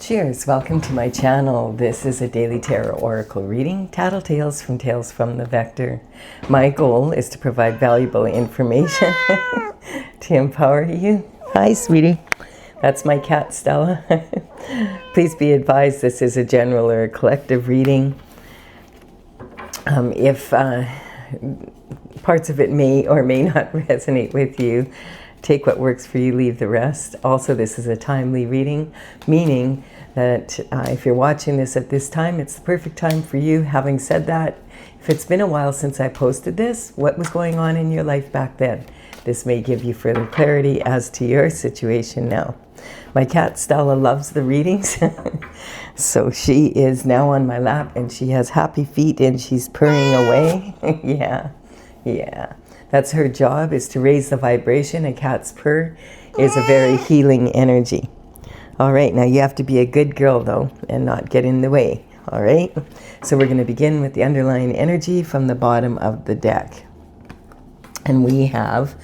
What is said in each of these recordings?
Cheers, welcome to my channel. This is a daily tarot oracle reading, Tattle Tales from the Vector. My goal is to provide valuable information to empower you. Hi, sweetie. That's my cat, Stella. Please be advised this is a general or a collective reading. If parts of it may or may not resonate with you, take what works for you, leave the rest. Also, this is a timely reading, meaning that if you're watching this at this time, it's the perfect time for you. Having said that, if it's been a while since I posted this, what was going on in your life back then? This may give you further clarity as to your situation now. My cat Stella loves the readings, so she is now on my lap and she has happy feet and she's purring away. Yeah. That's her job, is to raise the vibration. A cat's purr is a very healing energy. All right, now you have to be a good girl though and not get in the way. All right, so we're going to begin with the underlying energy from the bottom of the deck. And we have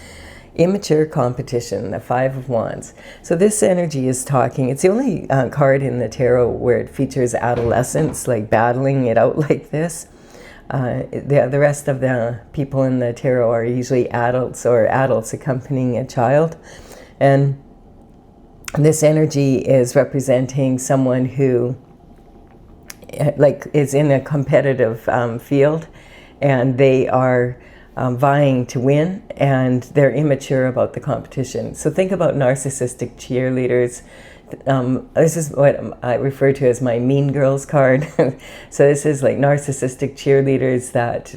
immature competition, the Five of Wands. So this energy is talking, it's the only card in the tarot where it features adolescence, like battling it out like this. The rest of the people in the tarot are usually adults or adults accompanying a child. And this energy is representing someone who is in a competitive field, and they are vying to win, and they're immature about the competition. So think about narcissistic cheerleaders. This is what I refer to as my Mean Girls card. So this is like narcissistic cheerleaders that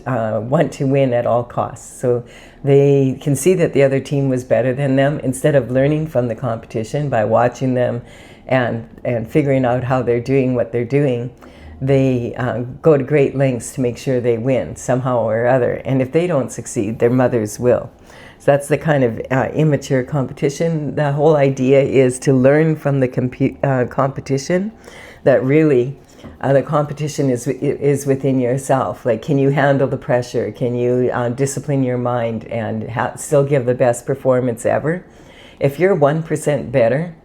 want to win at all costs. So they can see that the other team was better than them. Instead of learning from the competition by watching them and figuring out how they're doing what they're doing, they go to great lengths to make sure they win somehow or other. And if they don't succeed, their mothers will. So that's the kind of immature competition. The whole idea is to learn from the competition, that really the competition is within yourself. Like, can you handle the pressure? Can you discipline your mind and still give the best performance ever? If you're 1% better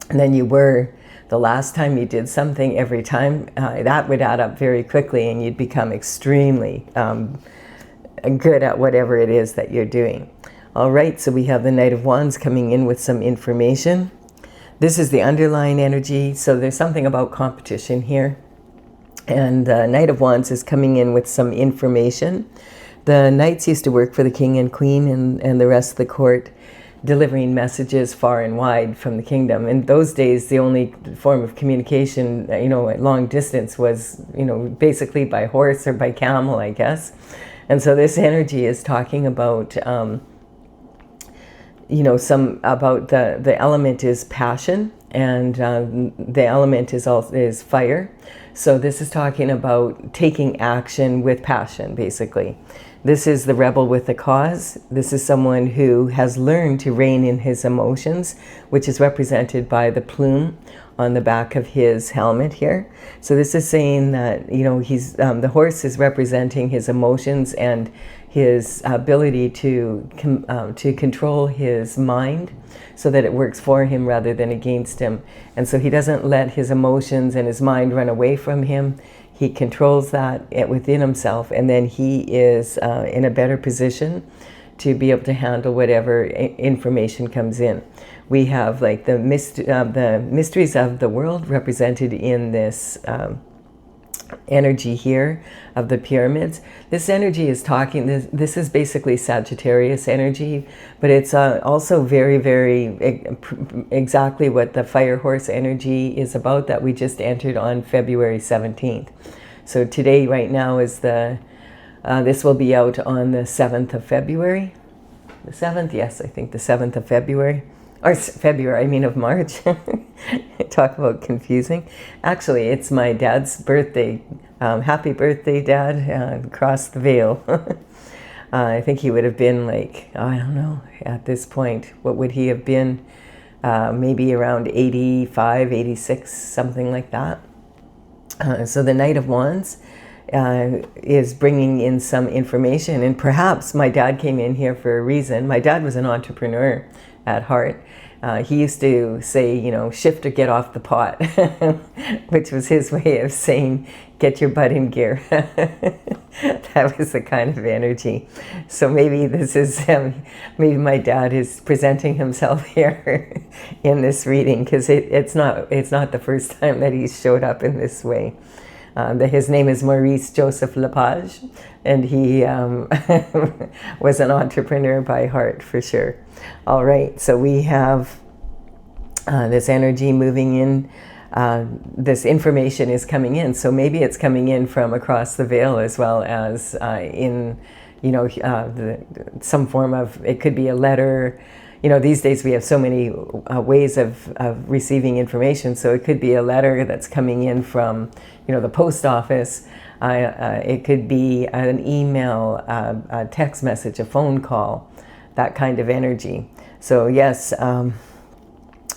than you were the last time you did something every time, that would add up very quickly and you'd become extremely good at whatever it is that you're doing. All right, so we have the Knight of Wands coming in with some information. This is the underlying energy, so there's something about competition here. And the Knight of Wands is coming in with some information. The Knights used to work for the King and Queen and the rest of the court, delivering messages far and wide from the kingdom. In those days, the only form of communication, at long distance was, basically by horse or by camel, I guess. And so this energy is talking about, the element is passion, and the element is fire. So this is talking about taking action with passion, basically. This is the rebel with a cause. This is someone who has learned to rein in his emotions, which is represented by the plume on the back of his helmet here. So this is saying that, he's the horse is representing his emotions and his ability to control his mind so that it works for him rather than against him. And so he doesn't let his emotions and his mind run away from him. He controls that within himself, and then he is in a better position to be able to handle whatever information comes in. We have like the mysteries of the world represented in this energy here of the pyramids. This energy is talking, this is basically Sagittarius energy, but it's also very, very exactly what the fire horse energy is about that we just entered on February 17th. So today, right now, is this will be out on the 7th of February. The 7th? Yes, I think the 7th of February. Or February, I mean of March. Talk about confusing. Actually, it's my dad's birthday. Happy birthday, Dad. Across the veil. I think he would have been like, I don't know, at this point, what would he have been? Maybe around 85, 86, something like that. So the Knight of Wands is bringing in some information, and perhaps my dad came in here for a reason. My dad was an entrepreneur at heart, He used to say, you know, shift or get off the pot, which was his way of saying, get your butt in gear. That was the kind of energy. So maybe this is, maybe my dad is presenting himself here in this reading, because it's not the first time that he's showed up in this way. His name is Maurice Joseph Lepage, and he was an entrepreneur by heart, for sure. All right, so we have this energy moving in. This information is coming in, so maybe it's coming in from across the veil, as well as in, you know, some form of, it could be a letter. You know, these days we have so many ways of receiving information, so it could be a letter that's coming in from, you know, the post office. It could be an email, a text message, a phone call, that kind of energy. So yes,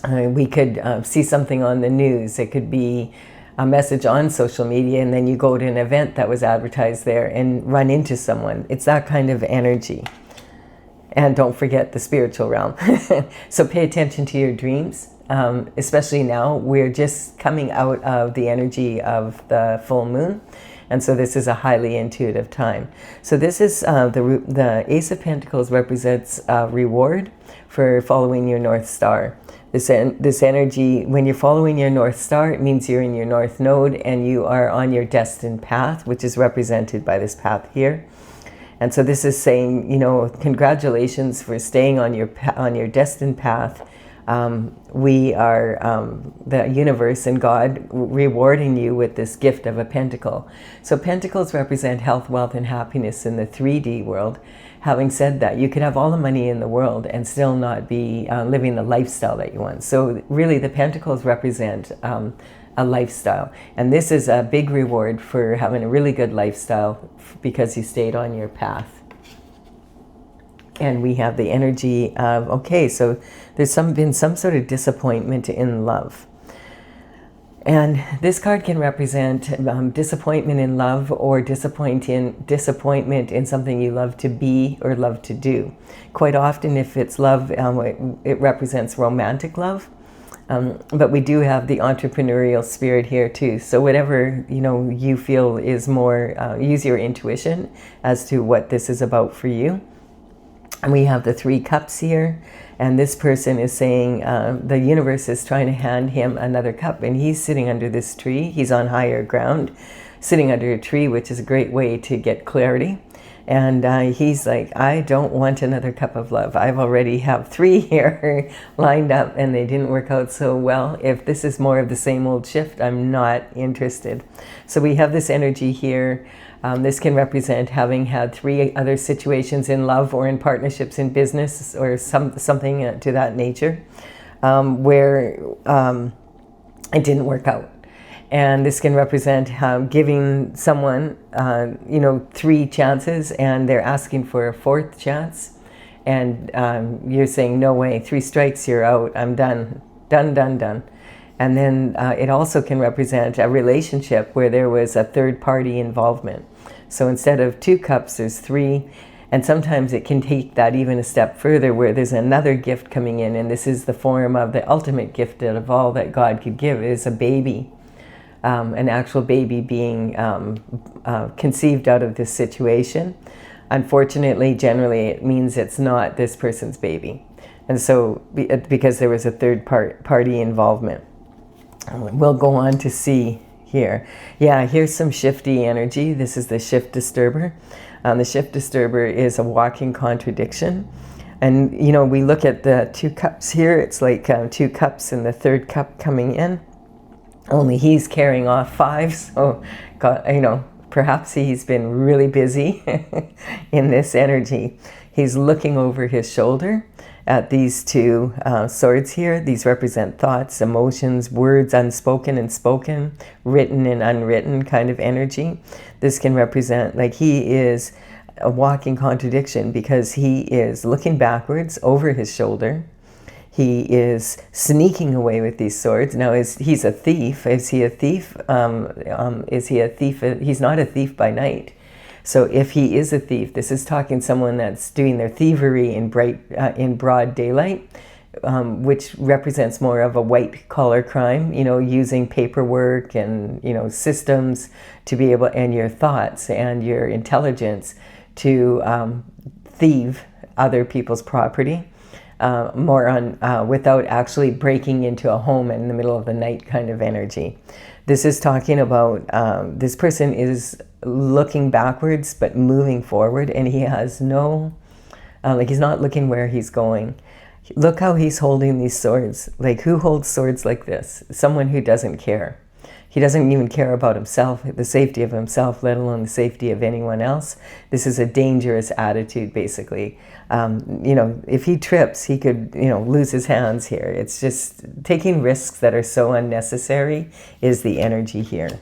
we could see something on the news. It could be a message on social media, and then you go to an event that was advertised there and run into someone. It's that kind of energy. And don't forget the spiritual realm. So pay attention to your dreams, especially now. We're just coming out of the energy of the full moon. And so this is a highly intuitive time. So this is the Ace of Pentacles represents reward for following your North Star. This energy, when you're following your North Star, it means you're in your North Node and you are on your destined path, which is represented by this path here. And so this is saying, you know, congratulations for staying on your destined path. We are, the universe and God rewarding you with this gift of a pentacle. So pentacles represent health, wealth, and happiness in the 3D world. Having said that, you could have all the money in the world and still not be living the lifestyle that you want. So really the pentacles represent a lifestyle. And this is a big reward for having a really good lifestyle because you stayed on your path. And we have the energy of, okay, so there's been some sort of disappointment in love. And this card can represent disappointment in love, or disappointment in something you love to be or love to do. Quite often, if it's love, it represents romantic love. But we do have the entrepreneurial spirit here too. So whatever, you know, you feel is more, use your intuition as to what this is about for you. And we have the 3 cups here, and this person is saying the universe is trying to hand him another cup, and he's sitting under this tree. He's on higher ground, sitting under a tree, which is a great way to get clarity. And he's like, I don't want another cup of love. I've already have 3 here lined up, and they didn't work out so well. If this is more of the same old shift, I'm not interested. So we have this energy here. This can represent having had 3 other situations in love or in partnerships in business or something to that nature where it didn't work out. And this can represent giving someone, you know, 3 chances, and they're asking for a 4th chance. And you're saying, no way, 3 strikes, you're out, I'm done, done. And then it also can represent a relationship where there was a third party involvement. So instead of 2 cups, there's 3. And sometimes it can take that even a step further, where there's another gift coming in. And this is the form of the ultimate gift of all that God could give, is a baby. An actual baby being conceived out of this situation. Unfortunately, generally it means it's not this person's baby. And so, because there was a third party involvement. We'll go on to see here. Yeah, here's some shifty energy. This is the shift disturber. The shift disturber is a walking contradiction. And, you know, we look at the 2 cups here. It's like 2 cups and the 3rd cup coming in. Only he's carrying off 5. So, you know, perhaps he's been really busy in this energy. He's looking over his shoulder at these 2 swords here. These represent thoughts, emotions, words unspoken and spoken, written and unwritten kind of energy. This can represent, like, he is a walking contradiction because he is looking backwards over his shoulder. He is sneaking away with these swords. Now, he's a thief. Is he a thief? Is he a thief? He's not a thief by night. So if he is a thief, this is talking someone that's doing their thievery in broad daylight. which represents more of a white collar crime, you know, using paperwork and, you know, systems to be able, and your thoughts and your intelligence to thieve other people's property, more on without actually breaking into a home in the middle of the night kind of energy. This is talking about this person is looking backwards but moving forward, and he has no, like he's not looking where he's going. Look how he's holding these swords. Like, who holds swords like this? Someone who doesn't care. He doesn't even care about himself, the safety of himself, let alone the safety of anyone else. This is a dangerous attitude, basically. You know, if he trips, he could, you know, lose his hands here. It's just taking risks that are so unnecessary is the energy here,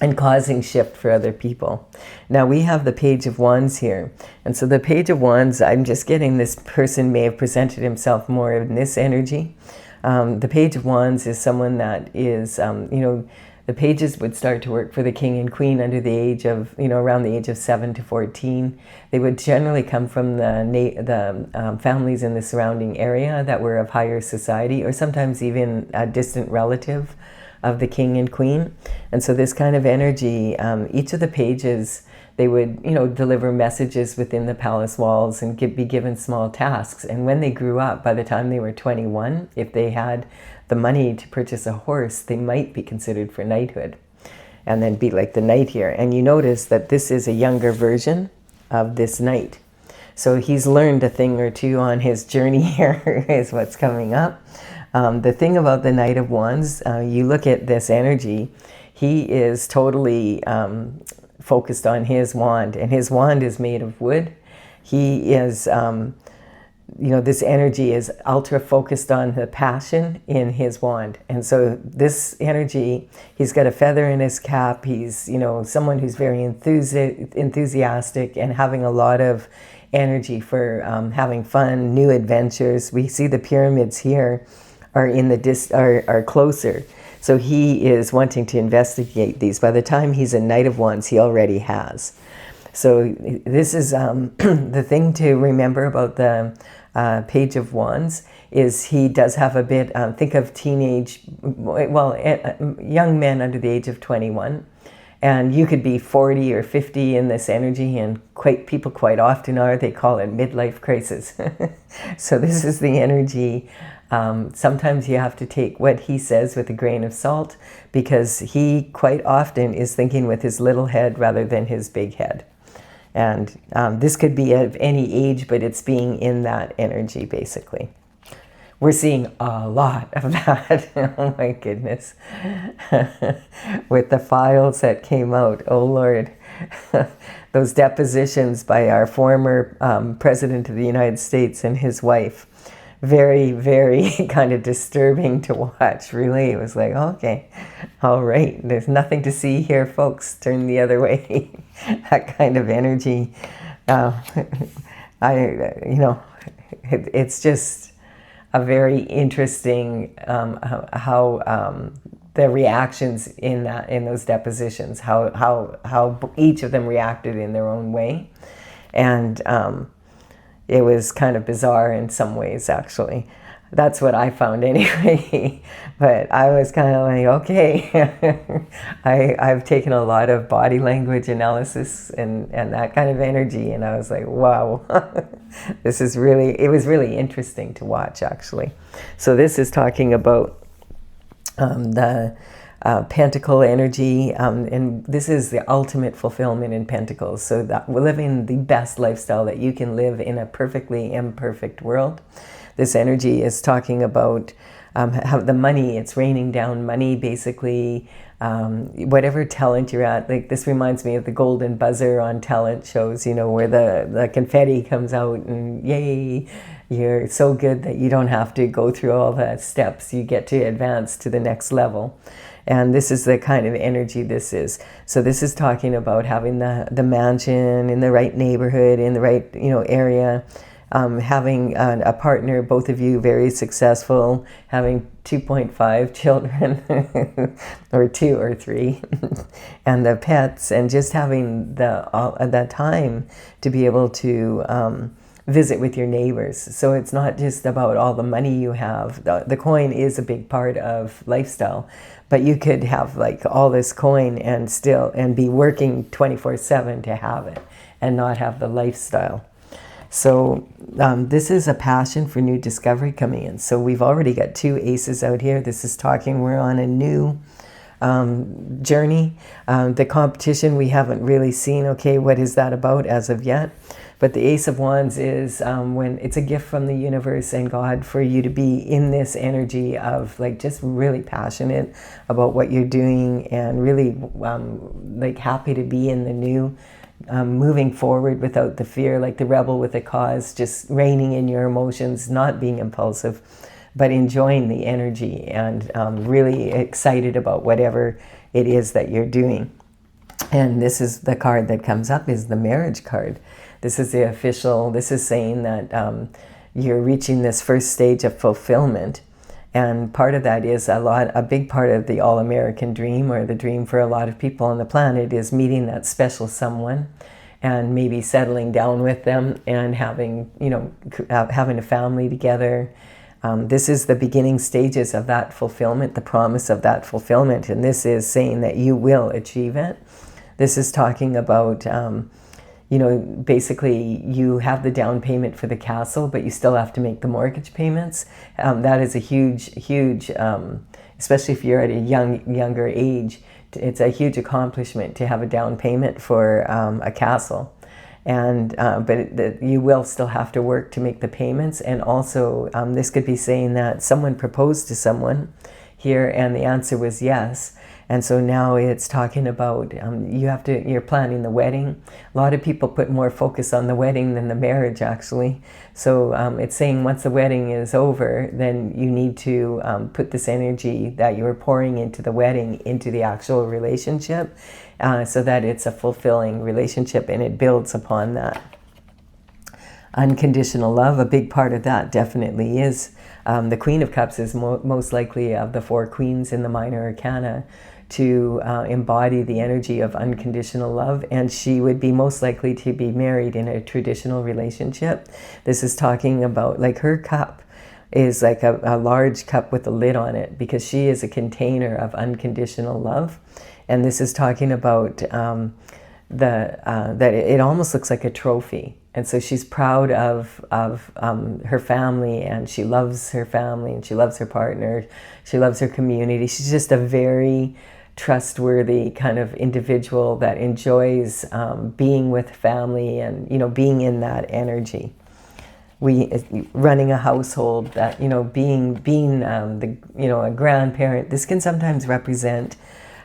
and causing shift for other people. Now we have the Page of Wands here. And so the Page of Wands, I'm just getting this person may have presented himself more in this energy. The Page of Wands is someone that is, you know, the pages would start to work for the king and queen under the age of, you know, around the age of 7 to 14. They would generally come from the families in the surrounding area that were of higher society, or sometimes even a distant relative of the king and queen. And so this kind of energy, each of the pages, they would, you know, deliver messages within the palace walls and be given small tasks. And when they grew up, by the time they were 21, if they had the money to purchase a horse, they might be considered for knighthood, and then be like the knight here. And you notice that this is a younger version of this knight. So he's learned a thing or two on his journey here is what's coming up. The thing about the Knight of Wands, you look at this energy, he is totally focused on his wand, and his wand is made of wood. He is, you know, this energy is ultra focused on the passion in his wand. And so this energy, he's got a feather in his cap. He's, you know, someone who's very enthusiastic and having a lot of energy for having fun, new adventures. We see the pyramids here are in the are closer. So he is wanting to investigate these. By the time he's a Knight of Wands, he already has. So this is the thing to remember about the Page of Wands is he does have a bit, think of teenage, well, young men under the age of 21. And you could be 40 or 50 in this energy, and people quite often are. They call it midlife crisis. So this is the energy. Sometimes you have to take what he says with a grain of salt, because he quite often is thinking with his little head rather than his big head. And this could be of any age, but it's being in that energy, basically. We're seeing a lot of that. Oh my goodness. With the files that came out, oh Lord. Those depositions by our former President of the United States and his wife. Very, very kind of disturbing to watch, really. It was like, okay, all right, there's nothing to see here, folks. Turn the other way. That kind of energy. It's just a very interesting how the reactions in those depositions, how each of them reacted in their own way, and it was kind of bizarre in some ways, actually. That's what I found anyway. But I was kind of like, okay, I've taken a lot of body language analysis and that kind of energy, and I was like, wow, it was really interesting to watch, actually. So this is talking about the Pentacle energy, and this is the ultimate fulfillment in Pentacles. So that we're living the best lifestyle that you can live in a perfectly imperfect world. This energy is talking about how the money, it's raining down money, basically. Whatever talent you're at, like this reminds me of the golden buzzer on talent shows, you know, where the confetti comes out and yay, you're so good that you don't have to go through all the steps. You get to advance to the next level. And this is the kind of energy this is. So this is talking about having the mansion in the right neighborhood, in the right, you know, area, having a partner, both of you very successful, having 2.5 children, or 2 or 3, and the pets, and just having the time to be able to visit with your neighbors. So it's not just about all the money you have. The coin is a big part of lifestyle, but you could have like all this coin and still be working 24/7 to have it and not have the lifestyle. So this is a passion for new discovery coming in. So we've already got 2 aces out here. This is talking we're on a new journey. The competition we haven't really seen, okay, what is that about as of yet? But the Ace of Wands is when it's a gift from the universe and God for you to be in this energy of like just really passionate about what you're doing and really like happy to be in the new, moving forward without the fear, like the rebel with a cause, just reining in your emotions, not being impulsive, but enjoying the energy and really excited about whatever it is that you're doing. And this is the card that comes up is the marriage card. This is the official, this is saying that you're reaching this first stage of fulfillment. And part of that is a big part of the all-American dream, or the dream for a lot of people on the planet, is meeting that special someone and maybe settling down with them and having, you know, having a family together. This is the beginning stages of that fulfillment, the promise of that fulfillment. And this is saying that you will achieve it. This is talking about, you know, basically you have the down payment for the castle, but you still have to make the mortgage payments. That is a huge, especially if you're at a younger age, it's a huge accomplishment to have a down payment for a castle. And but you will still have to work to make the payments. And also this could be saying that someone proposed to someone here and the answer was yes. And so now it's talking about you're planning the wedding. A lot of people put more focus on the wedding than the marriage, actually. So it's saying once the wedding is over, then you need to put this energy that you were pouring into the wedding into the actual relationship, so that it's a fulfilling relationship and it builds upon that. Unconditional love, a big part of that definitely is the Queen of Cups is most likely of the 4 queens in the minor arcana to embody the energy of unconditional love, and she would be most likely to be married in a traditional relationship. This is talking about like her cup is like a large cup with a lid on it because she is a container of unconditional love. And this is talking about that it almost looks like a trophy. And so she's proud of her family, and she loves her family, and she loves her partner, she loves her community. She's just a very trustworthy kind of individual that enjoys being with family and, you know, being in that energy. Running a household, that, you know, being the, you know, a grandparent. This can sometimes represent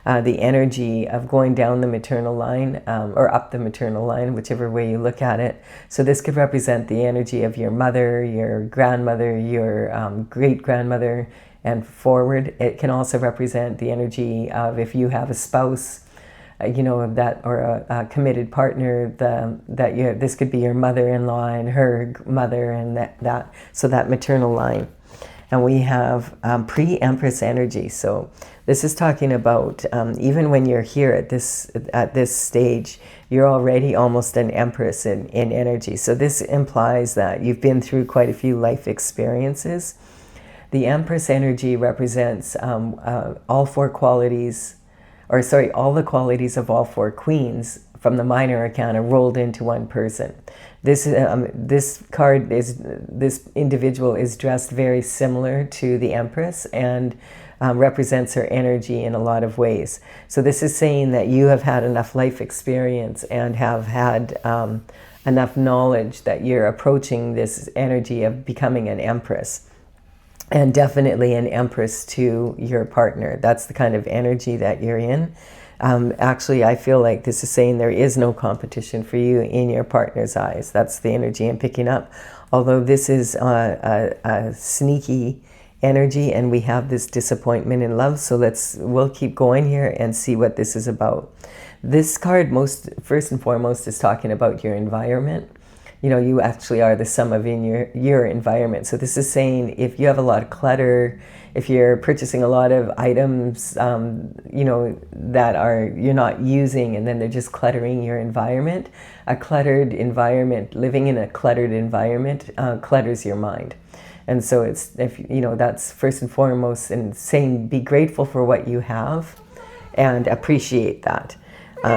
the energy of going down the maternal line or up the maternal line, whichever way you look at it. So this could represent the energy of your mother, your grandmother, your great-grandmother, and forward. It can also represent the energy of if you have a spouse, you know, of that, or a committed partner, this could be your mother-in-law and her mother, and so that maternal line. And we have pre-Empress energy. So this is talking about even when you're here at this stage, you're already almost an Empress in energy. So this implies that you've been through quite a few life experiences. The Empress energy represents all the qualities of all 4 queens from the minor arcana rolled into one person. This individual is dressed very similar to the Empress and represents her energy in a lot of ways. So this is saying that you have had enough life experience and have had enough knowledge that you're approaching this energy of becoming an Empress. And definitely an Empress to your partner. That's the kind of energy that you're in. Actually, I feel like this is saying there is no competition for you in your partner's eyes. That's the energy I'm picking up. Although this is a sneaky energy and we have this disappointment in love. So we'll keep going here and see what this is about. This card first and foremost is talking about your environment. you actually are the sum of in your environment. So this is saying if you have a lot of clutter, if you're purchasing a lot of items, that you're not using, and then they're just cluttering your environment. A cluttered environment, living in a cluttered environment, clutters your mind. And so that's first and foremost, and saying be grateful for what you have and appreciate that.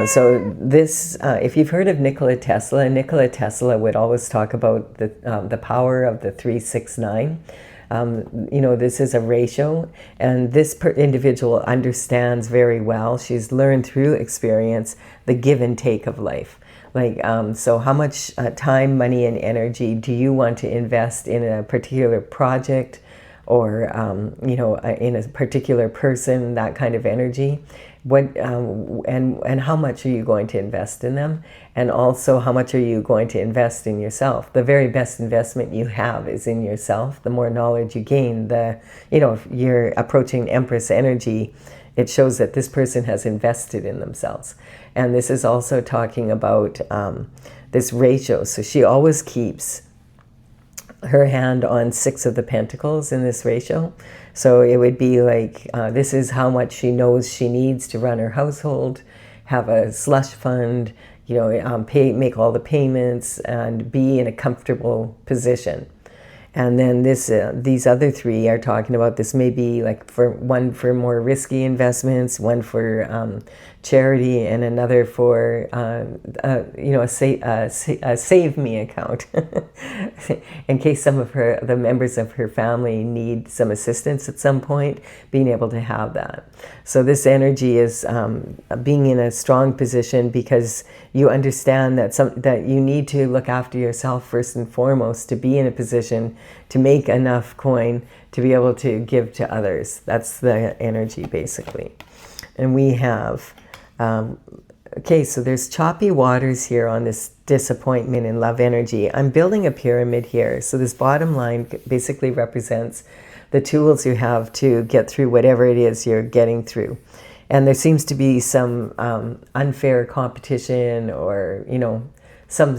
So this, if you've heard of Nikola Tesla would always talk about the power of the 369. This is a ratio, and this individual understands very well. She's learned through experience the give and take of life. So how much time, money, and energy do you want to invest in a particular project, or in a particular person? That kind of energy. And how much are you going to invest in them? And also, how much are you going to invest in yourself? The very best investment you have is in yourself. The more knowledge you gain, if you're approaching Empress energy, it shows that this person has invested in themselves. And this is also talking about this ratio. So she always keeps her hand on 6 of the Pentacles in this ratio. So it would be like, this is how much she knows she needs to run her household, have a slush fund, make all the payments, and be in a comfortable position. And then these other 3 are talking about, this may be like one for more risky investments, one for charity, and another for a save me account in case some of the members of her family need some assistance at some point, being able to have that. So this energy is being in a strong position, because you understand that you need to look after yourself first and foremost to be in a position to make enough coin to be able to give to others. That's the energy, basically. And we have, so there's choppy waters here on this disappointment in love energy. I'm building a pyramid here. So this bottom line basically represents the tools you have to get through whatever it is you're getting through. And there seems to be some unfair competition, or some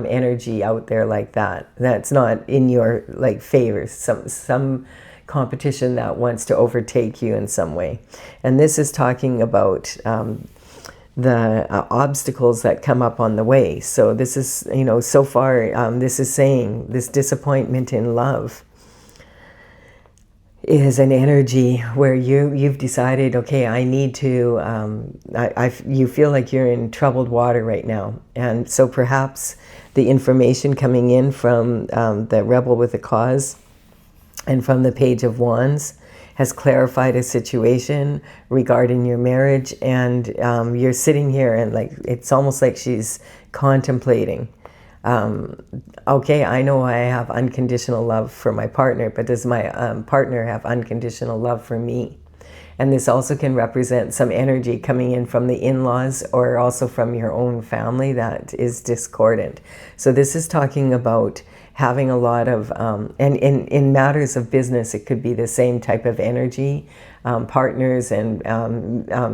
energy out there like that's not in your favor, some competition that wants to overtake you in some way. And this is talking about the obstacles that come up on the way. So this is, so far, this is saying this disappointment in love is an energy where you've decided, okay, I need to, you feel like you're in troubled water right now. And so perhaps the information coming in from the Rebel with a Cause and from the Page of Wands has clarified a situation regarding your marriage, and you're sitting here and it's almost like she's contemplating, okay, I know I have unconditional love for my partner, but does my partner have unconditional love for me? And this also can represent some energy coming in from the in-laws, or also from your own family that is discordant. So this is talking about having a lot of, and in matters of business, it could be the same type of energy. Partners, and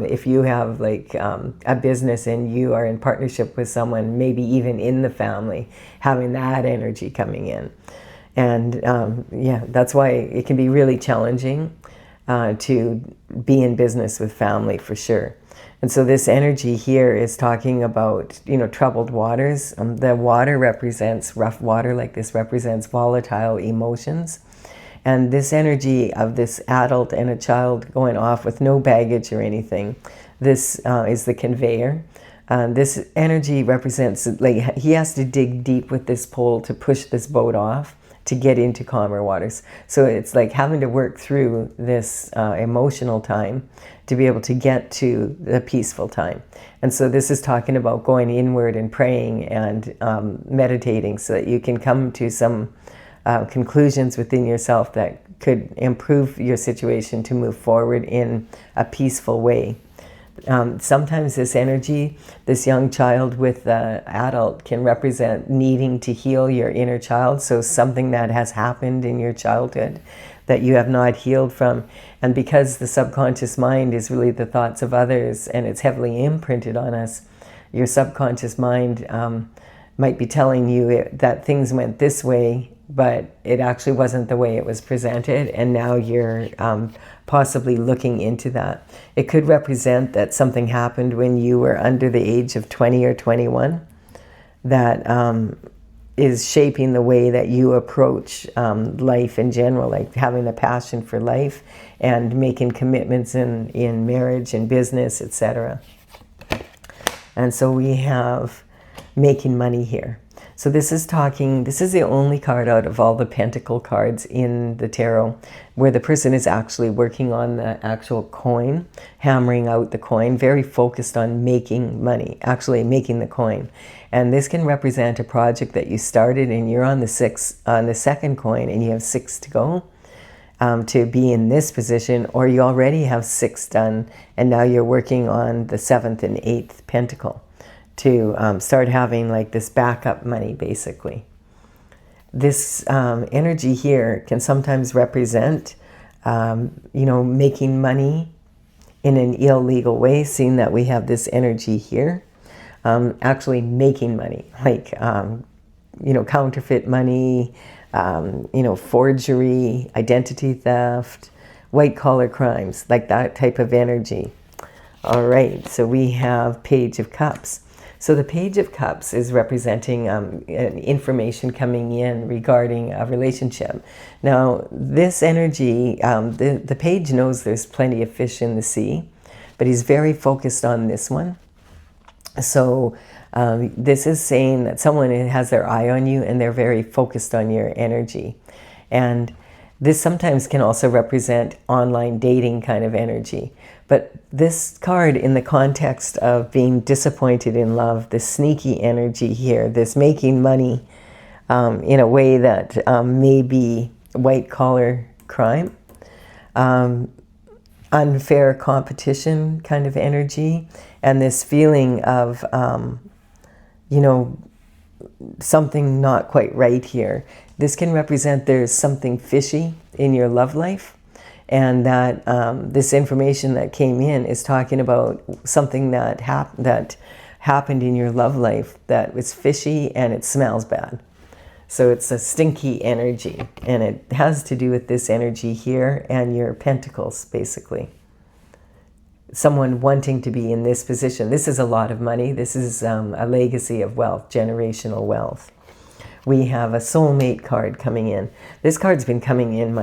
if you have a business and you are in partnership with someone, maybe even in the family, having that energy coming in. And that's why it can be really challenging to be in business with family, for sure. And so this energy here is talking about, troubled waters. The water represents rough water, this represents volatile emotions. And this energy of this adult and a child going off with no baggage or anything, this is the conveyor. This energy represents, he has to dig deep with this pole to push this boat off to get into calmer waters. So it's like having to work through this emotional time to be able to get to the peaceful time. And so this is talking about going inward and praying and meditating, so that you can come to some conclusions within yourself that could improve your situation to move forward in a peaceful way. Sometimes this energy, this young child with the adult, can represent needing to heal your inner child. So something that has happened in your childhood that you have not healed from. And because the subconscious mind is really the thoughts of others, and it's heavily imprinted on us, your subconscious mind might be telling you that things went this way, but it actually wasn't the way it was presented, and now you're possibly looking into that. It could represent that something happened when you were under the age of 20 or 21 that is shaping the way that you approach life in general, like having a passion for life and making commitments in marriage and business, etc. And so we have making money here. So this is the only card out of all the pentacle cards in the tarot where the person is actually working on the actual coin, hammering out the coin, very focused on making money, actually making the coin. And this can represent a project that you started and you're on the second coin and you have 6 to go to be in this position, or you already have 6 done and now you're working on the 7th and 8th pentacle to start having like this backup money, basically. This energy here can sometimes represent, making money in an illegal way, seeing that we have this energy here. Actually making money, like, counterfeit money, forgery, identity theft, white-collar crimes, like that type of energy. All right, so we have Page of Cups. So the Page of Cups is representing information coming in regarding a relationship. Now, this energy, the page knows there's plenty of fish in the sea, but he's very focused on this one. So this is saying that someone has their eye on you and they're very focused on your energy. And this sometimes can also represent online dating kind of energy. But this card, in the context of being disappointed in love, this sneaky energy here, this making money in a way that may be white-collar crime, unfair competition kind of energy, and this feeling of, something not quite right here. This can represent there's something fishy in your love life, and that this information that came in is talking about something that happened in your love life that was fishy and it smells bad. So it's a stinky energy, and it has to do with this energy here and your pentacles, basically. Someone wanting to be in this position. This is a lot of money. This is a legacy of wealth, generational wealth. We have a soulmate card coming in. This card's been coming in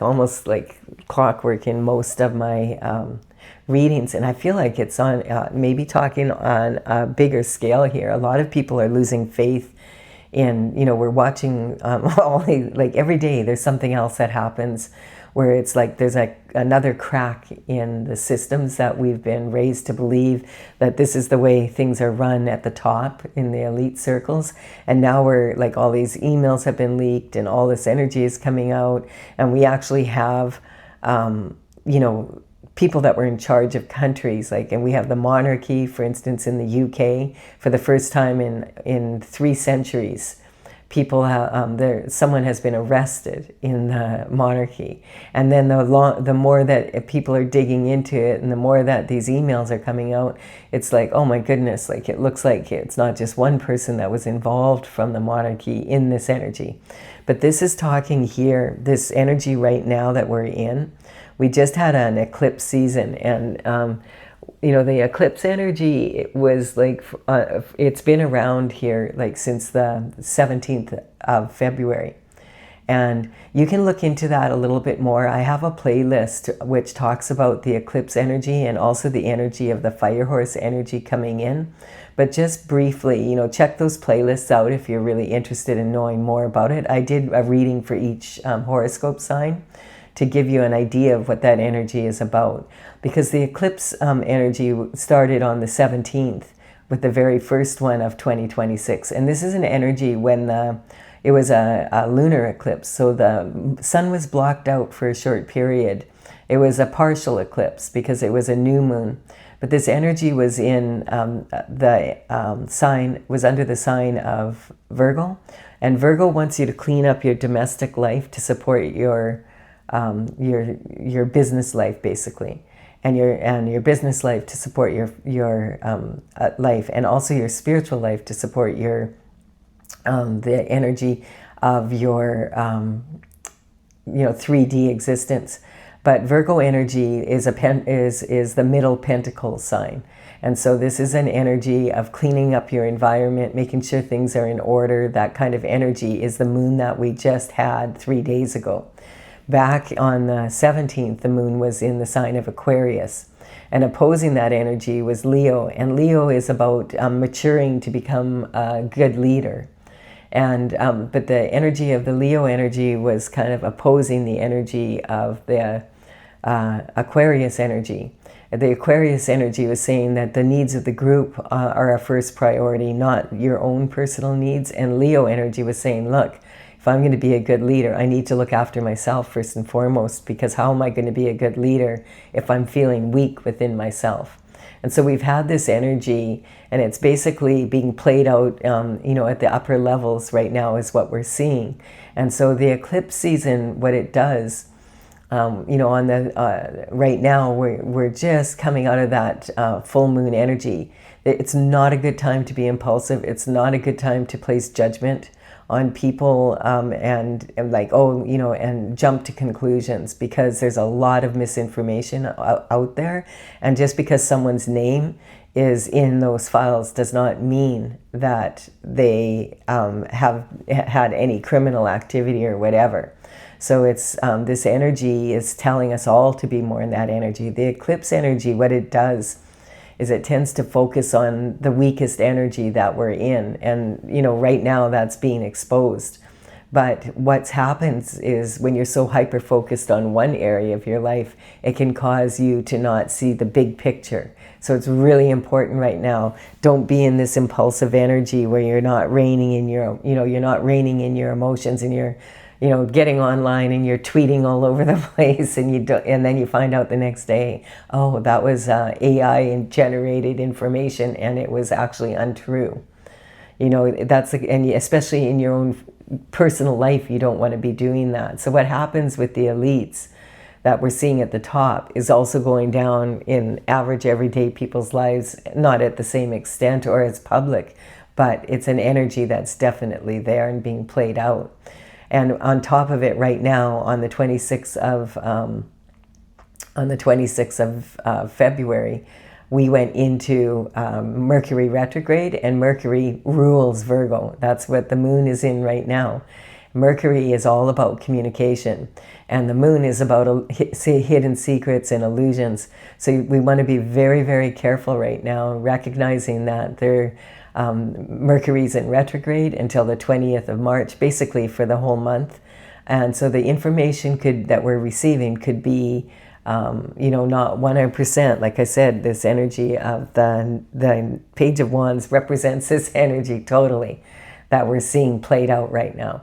almost like clockwork in most of my readings, and I feel like it's on maybe talking on a bigger scale here. A lot of people are losing faith in, we're watching every day there's something else that happens where it's like there's another crack in the systems that we've been raised to believe that this is the way things are run at the top in the elite circles. And now we're like, all these emails have been leaked and all this energy is coming out, and we actually have, people that were in charge of countries, and we have the monarchy, for instance, in the UK for the first time in 3 centuries. Someone has been arrested in the monarchy, and then the more that people are digging into it, and the more that these emails are coming out, it's like, oh my goodness, it looks like it's not just one person that was involved from the monarchy in this energy. But this is talking here, this energy right now that we're in. We just had an eclipse season, and the eclipse energy, it was it's been around here since the 17th of February. And you can look into that a little bit more. I have a playlist which talks about the eclipse energy and also the energy of the fire horse energy coming in. But just briefly, check those playlists out if you're really interested in knowing more about it. I did a reading for each horoscope sign to give you an idea of what that energy is about. Because the eclipse energy started on the 17th with the very first one of 2026. And this is an energy when it was a lunar eclipse. So the sun was blocked out for a short period. It was a partial eclipse because it was a new moon. But this energy was in was under the sign of Virgo. And Virgo wants you to clean up your domestic life to support your business life, basically, and your business life to support your life, and also your spiritual life to support your the energy of your 3D existence. But Virgo energy is the middle pentacle sign. And so this is an energy of cleaning up your environment, making sure things are in order. That kind of energy is the moon that we just had 3 days ago. Back on the 17th, the moon was in the sign of Aquarius. And opposing that energy was Leo. And Leo is about maturing to become a good leader. And but the energy of the Leo energy was kind of opposing the energy of the Aquarius energy. The Aquarius energy was saying that the needs of the group are our first priority, not your own personal needs. And Leo energy was saying, look, if I'm going to be a good leader, I need to look after myself first and foremost, because how am I going to be a good leader if I'm feeling weak within myself? And so we've had this energy, and it's basically being played out, at the upper levels right now is what we're seeing. And so the eclipse season, what it does, on the right now, we're just coming out of that full moon energy. It's not a good time to be impulsive. It's not a good time to place judgment on people and jump to conclusions, because there's a lot of misinformation out there. And just because someone's name is in those files does not mean that they have had any criminal activity or whatever. So it's this energy is telling us all to be more in that energy. The eclipse energy, what it does is it tends to focus on the weakest energy that we're in. And, right now that's being exposed. But what happens is when you're so hyper-focused on one area of your life, it can cause you to not see the big picture. So it's really important right now. Don't be in this impulsive energy where you're not reining in your, you're not reining in your emotions, and you're, getting online and you're tweeting all over the place, and then you find out the next day, oh, that was AI generated information, and it was actually untrue. And especially in your own personal life, you don't want to be doing that. So what happens with the elites that we're seeing at the top is also going down in average everyday people's lives, not at the same extent or as public, but it's an energy that's definitely there and being played out. And on top of it, right now, on the 26th of February, we went into Mercury retrograde, and Mercury rules Virgo. That's what the moon is in right now. Mercury is all about communication, and the moon is about hidden secrets and illusions. So we want to be very, very careful right now, recognizing that Mercury's in retrograde until the 20th of March, basically for the whole month. And so the information that we're receiving could be, not 100%. Like I said, this energy of the Page of Wands represents this energy totally that we're seeing played out right now.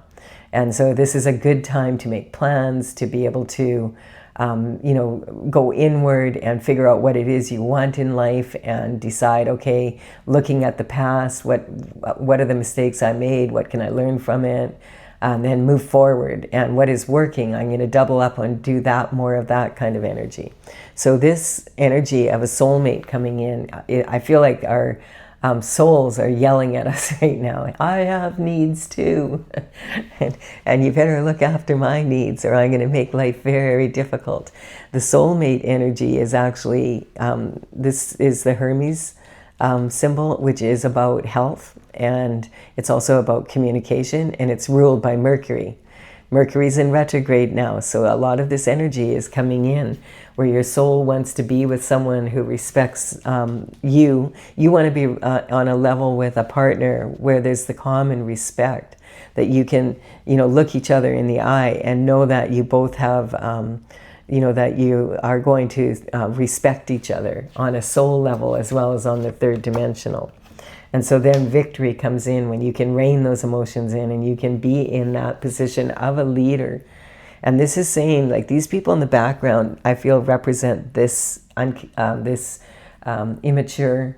And so this is a good time to make plans, to be able to go inward and figure out what it is you want in life, and decide, okay, looking at the past, what are the mistakes I made, what can I learn from it, and then move forward. And what is working, I'm going to double up on do that, more of that kind of energy. So this energy of a soulmate coming in, I feel like our souls are yelling at us right now. I have needs too. and you better look after my needs, or I'm going to make life very difficult. The soulmate energy is actually, this is the Hermes symbol, which is about health, and it's also about communication, and it's ruled by Mercury. Mercury's in retrograde now, so a lot of this energy is coming in where your soul wants to be with someone who respects you. You want to be on a level with a partner where there's the common respect, that you can, look each other in the eye and know that you both have, that you are going to respect each other on a soul level as well as on the third dimensional. And so then victory comes in when you can rein those emotions in, and you can be in that position of a leader. And this is saying, like, these people in the background, I feel, represent this immature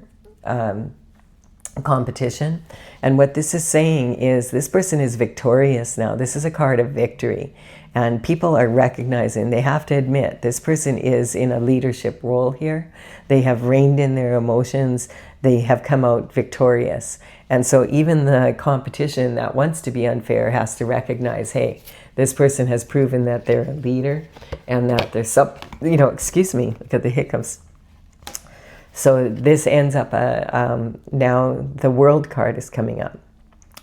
competition. And what this is saying is this person is victorious now. This is a card of victory. And people are recognizing, they have to admit, this person is in a leadership role here. They have reined in their emotions. they have come out victorious. And so even the competition that wants to be unfair has to recognize, hey, this person has proven that they're a leader and that they're excuse me, look at the hiccups. So this ends up, now the World card is coming up.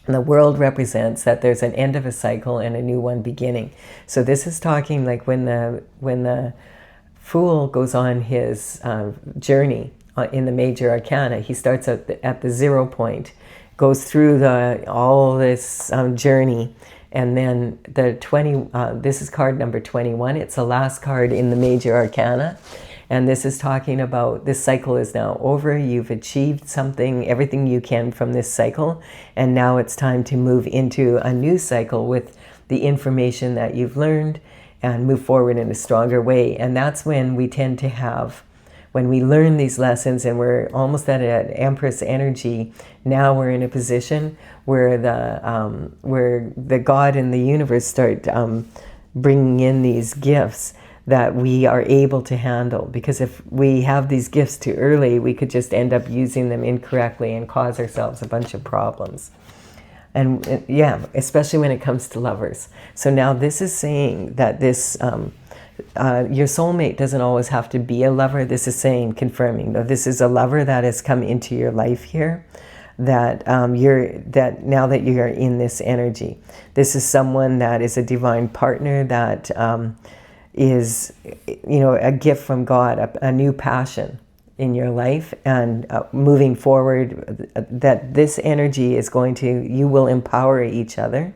And the World represents that there's an end of a cycle and a new one beginning. So this is talking like when the Fool goes on his journey in the major arcana, he starts at the 0 point, goes through all this journey, and then the 20, this is card number 21. It's the last card in the major arcana. And this is talking about this cycle is now over. You've achieved something, everything you can from this cycle. And now it's time to move into a new cycle with the information that you've learned and move forward in a stronger way. And that's when we tend to have, when we learn these lessons and we're almost at an Empress energy, now we're in a position where the God and the universe start bringing in these gifts that we are able to handle. Because if we have these gifts too early, we could just end up using them incorrectly and cause ourselves a bunch of problems. And yeah, especially when it comes to lovers. So now this is saying that this, your soulmate doesn't always have to be a lover. This is saying, confirming that this is a lover that has come into your life here, that now that you're in this energy. This is someone that is a divine partner that is, a gift from God, a new passion in your life, and moving forward, that this energy is you will empower each other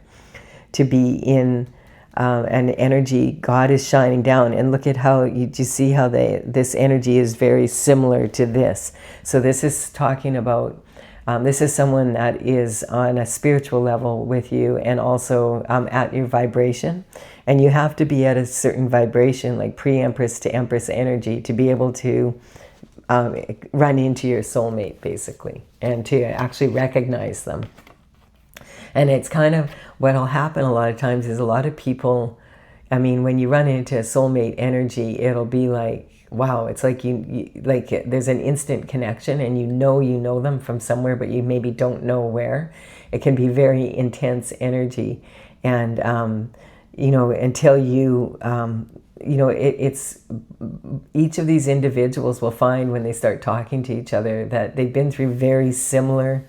to be in an energy God is shining down. And look at how you see how this energy is very similar to this. So this is talking about, this is someone that is on a spiritual level with you and also at your vibration. And you have to be at a certain vibration, like pre-Empress to Empress energy, to be able to run into your soulmate, basically, and to actually recognize them. And it's kind of what will happen a lot of times is a lot of people, when you run into a soulmate energy, it'll be like, wow, it's like like there's an instant connection and you know them from somewhere, but you maybe don't know where. It can be very intense energy. And, until it's each of these individuals will find when they start talking to each other that they've been through very similar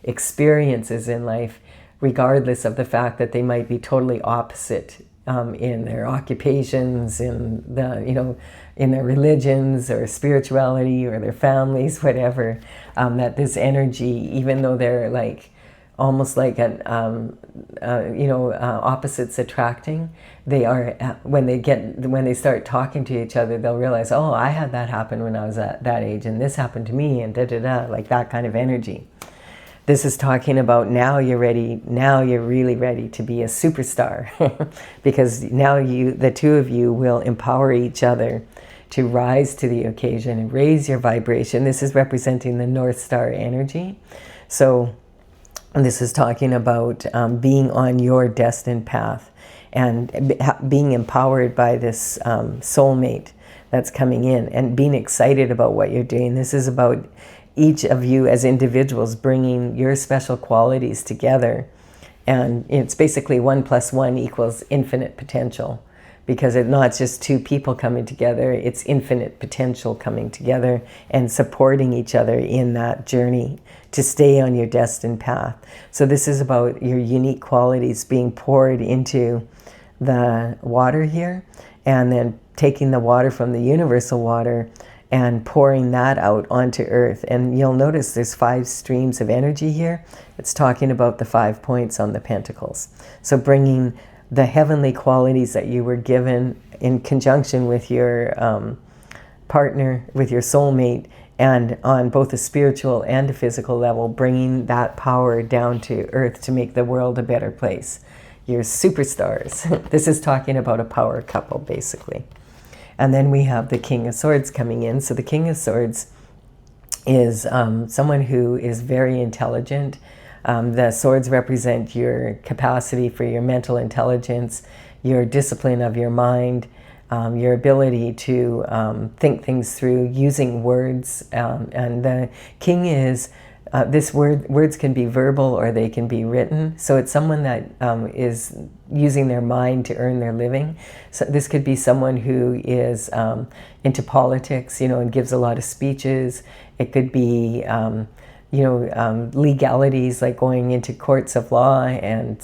experiences in life, regardless of the fact that they might be totally opposite in their occupations, in their religions or spirituality or their families, whatever. That this energy, even though they're like almost like an opposites attracting, they are when they start talking to each other, they'll realize, oh, I had that happen when I was at that age, and this happened to me, and like that kind of energy. This is talking about now you're ready, now you're really ready to be a superstar because now the two of you will empower each other to rise to the occasion and raise your vibration. This is representing the North Star energy. So this is talking about being on your destined path and being empowered by this soulmate that's coming in and being excited about what you're doing. This is about each of you as individuals bringing your special qualities together. And it's basically 1 + 1 = infinite potential, because it's not just two people coming together, it's infinite potential coming together and supporting each other in that journey to stay on your destined path. So this is about your unique qualities being poured into the water here, and then taking the water from the universal water and pouring that out onto Earth. And you'll notice there's 5 streams of energy here. It's talking about the 5 points on the pentacles. So bringing the heavenly qualities that you were given in conjunction with your partner, with your soulmate, and on both a spiritual and a physical level, bringing that power down to Earth to make the world a better place. You're superstars. This is talking about a power couple, basically. And then we have the King of Swords coming in. So the King of Swords is someone who is very intelligent. The swords represent your capacity for your mental intelligence, your discipline of your mind, your ability to think things through using words. And the king is, words can be verbal or they can be written. So it's someone that is using their mind to earn their living. So this could be someone who is into politics, and gives a lot of speeches. It could be legalities, like going into courts of law and,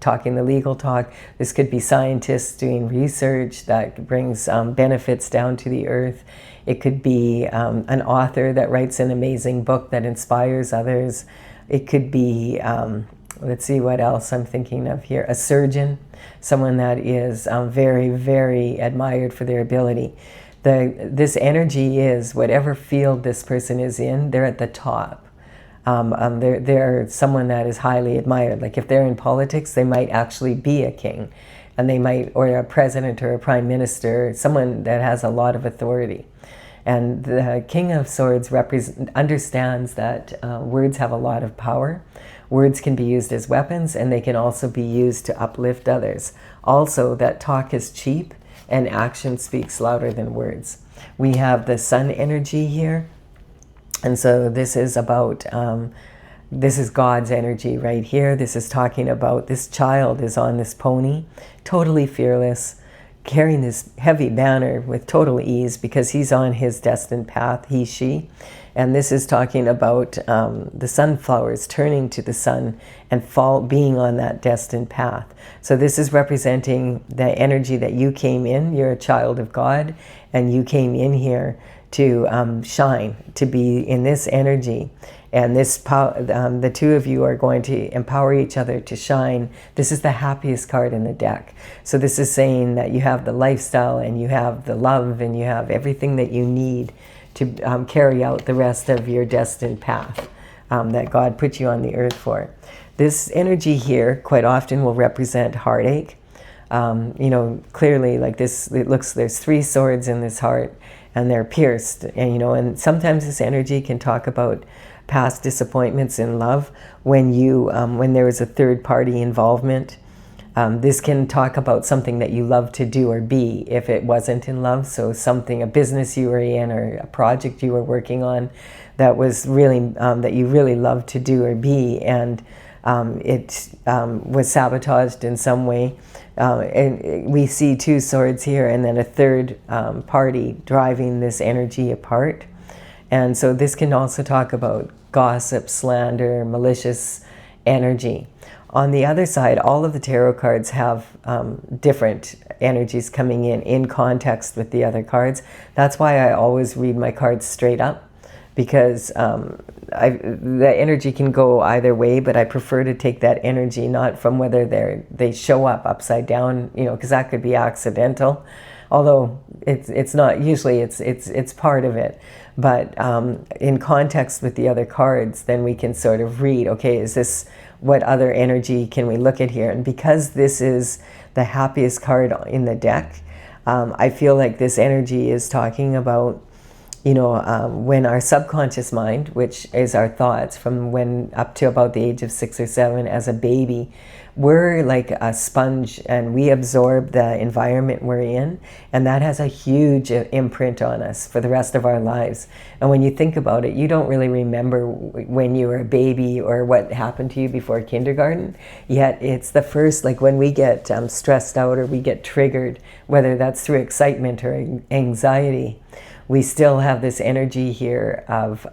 talking the legal talk. This could be scientists doing research that brings benefits down to the earth. It could be an author that writes an amazing book that inspires others. It could be, let's see what else I'm thinking of here, a surgeon, someone that is very, very admired for their ability. This energy is, whatever field this person is in, they're at the top. They're someone that is highly admired. Like if they're in politics, they might actually be a king, and they might, or a president or a prime minister, someone that has a lot of authority. And the King of Swords understands that words have a lot of power. Words can be used as weapons, and they can also be used to uplift others. Also, that talk is cheap, and action speaks louder than words. We have the sun energy here. And so this is about, this is God's energy right here. This is talking about this child is on this pony, totally fearless, carrying this heavy banner with total ease because he's on his destined path, he, she. And this is talking about the sunflowers turning to the sun and being on that destined path. So this is representing the energy that you came in. You're a child of God, and you came in here to shine, to be in this energy. And this the two of you are going to empower each other to shine. This is the happiest card in the deck. So this is saying that you have the lifestyle, and you have the love, and you have everything that you need to carry out the rest of your destined path that God put you on the earth for. This energy here quite often will represent heartache. Clearly, like this, it looks, there's 3 swords in this heart, and they're pierced. And, and sometimes this energy can talk about past disappointments in love when there was a third party involvement. This can talk about something that you love to do or be if it wasn't in love. So a business you were in, or a project you were working on that was really, that you really loved to do or be, and it was sabotaged in some way. And we see 2 swords here, and then a third party driving this energy apart. And so this can also talk about gossip, slander, malicious energy. On the other side, all of the tarot cards have different energies coming in context with the other cards. That's why I always read my cards straight up, because the energy can go either way, but I prefer to take that energy not from whether they show up upside down, because that could be accidental. Although it's not, usually it's part of it. But in context with the other cards, then we can sort of read, okay, is this, what other energy can we look at here? And because this is the happiest card in the deck, I feel like this energy is talking about, when our subconscious mind, which is our thoughts from when up to about the age of 6 or 7 as a baby, we're like a sponge, and we absorb the environment we're in, and that has a huge imprint on us for the rest of our lives. And when you think about it, you don't really remember when you were a baby or what happened to you before kindergarten, yet it's the first, like when we get stressed out or we get triggered, whether that's through excitement or anxiety, we still have this energy here of,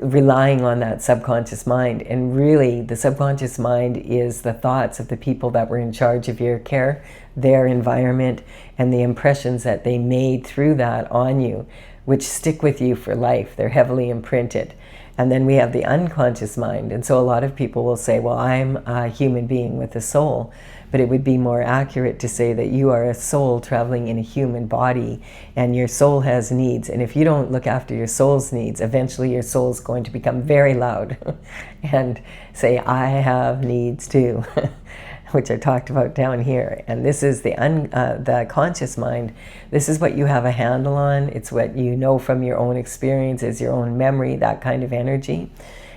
relying on that subconscious mind. And really, the subconscious mind is the thoughts of the people that were in charge of your care, their environment, and the impressions that they made through that on you, which stick with you for life. They're heavily imprinted. And then we have the unconscious mind. And so a lot of people will say, well, I'm a human being with a soul. But it would be more accurate to say that you are a soul traveling in a human body, and your soul has needs. And if you don't look after your soul's needs, eventually your soul is going to become very loud and say, I have needs too, which I talked about down here. And this is the conscious mind. This is what you have a handle on. It's what you know from your own experiences, your own memory, that kind of energy.